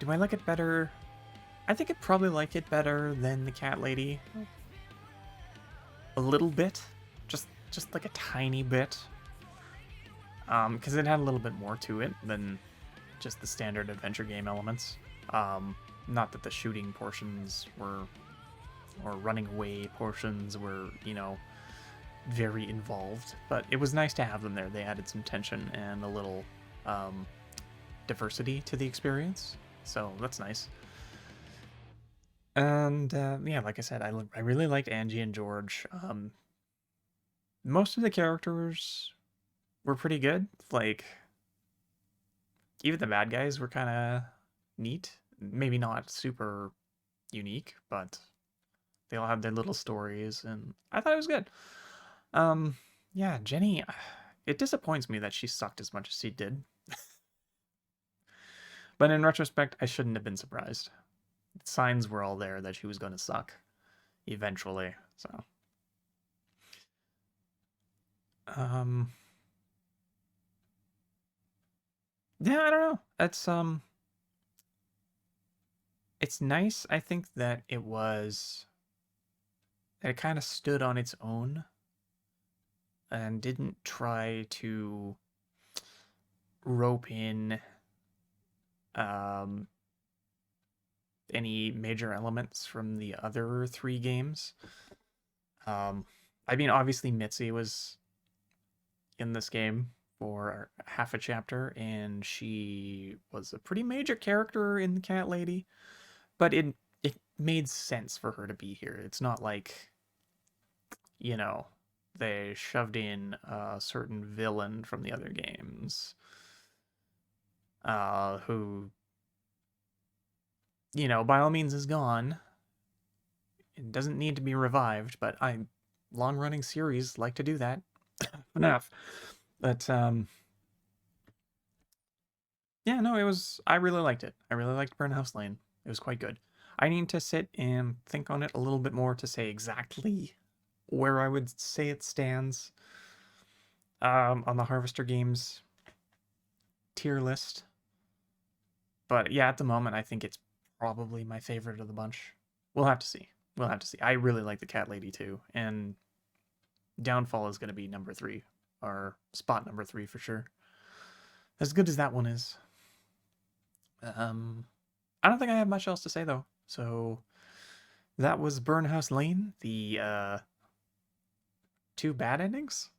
Do I like it better? I think I'd probably like it better than the Cat Lady. A little bit. Just like a tiny bit. Because it had a little bit more to it than just the standard adventure game elements. Not that the shooting portions were, or running away portions were, you know, very involved, but it was nice to have them there. They added some tension and a little diversity to the experience, so that's nice. And yeah, like I said, I really liked Angie and George. Most of the characters were pretty good. Like, even the bad guys were kind of neat. Maybe not super unique, but they all had their little stories, and I thought it was good. Yeah, Jenny, it disappoints me that she sucked as much as she did. But in retrospect, I shouldn't have been surprised. Signs were all there that she was going to suck eventually, so. Yeah, I don't know. It's nice, I think, that it kind of stood on its own and didn't try to rope in any major elements from the other 3 games. I mean, obviously Mitzi was in this game for half a chapter, and she was a pretty major character in the Cat Lady, but it made sense for her to be here. It's not like, you know, they shoved in a certain villain from the other games, who, you know, by all means is gone. It doesn't need to be revived, but long-running series like to do that. Enough. But, yeah, no, I really liked it. I really liked Burnhouse Lane. It was quite good. I need to sit and think on it a little bit more to say exactly where I would say it stands on the Harvester Games tier list. But yeah, at the moment, I think it's probably my favorite of the bunch. We'll have to see. We'll have to see. I really like the Cat Lady too, and Downfall is going to be number 3, or spot number 3 for sure. As good as that one is. I don't think I have much else to say though. So that was Burnhouse Lane, the 2 bad endings.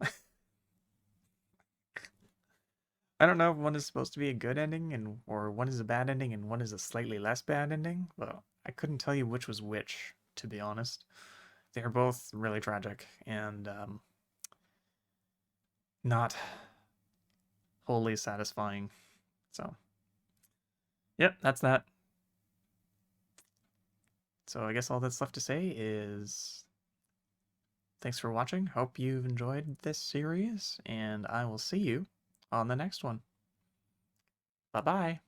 I don't know if one is supposed to be a good ending or one is a bad ending and one is a slightly less bad ending. Well, I couldn't tell you which was which, to be honest. They're both really tragic and not wholly satisfying. So, yep, that's that. So I guess all that's left to say is thanks for watching. Hope you've enjoyed this series, and I will see you on the next one. Bye-bye.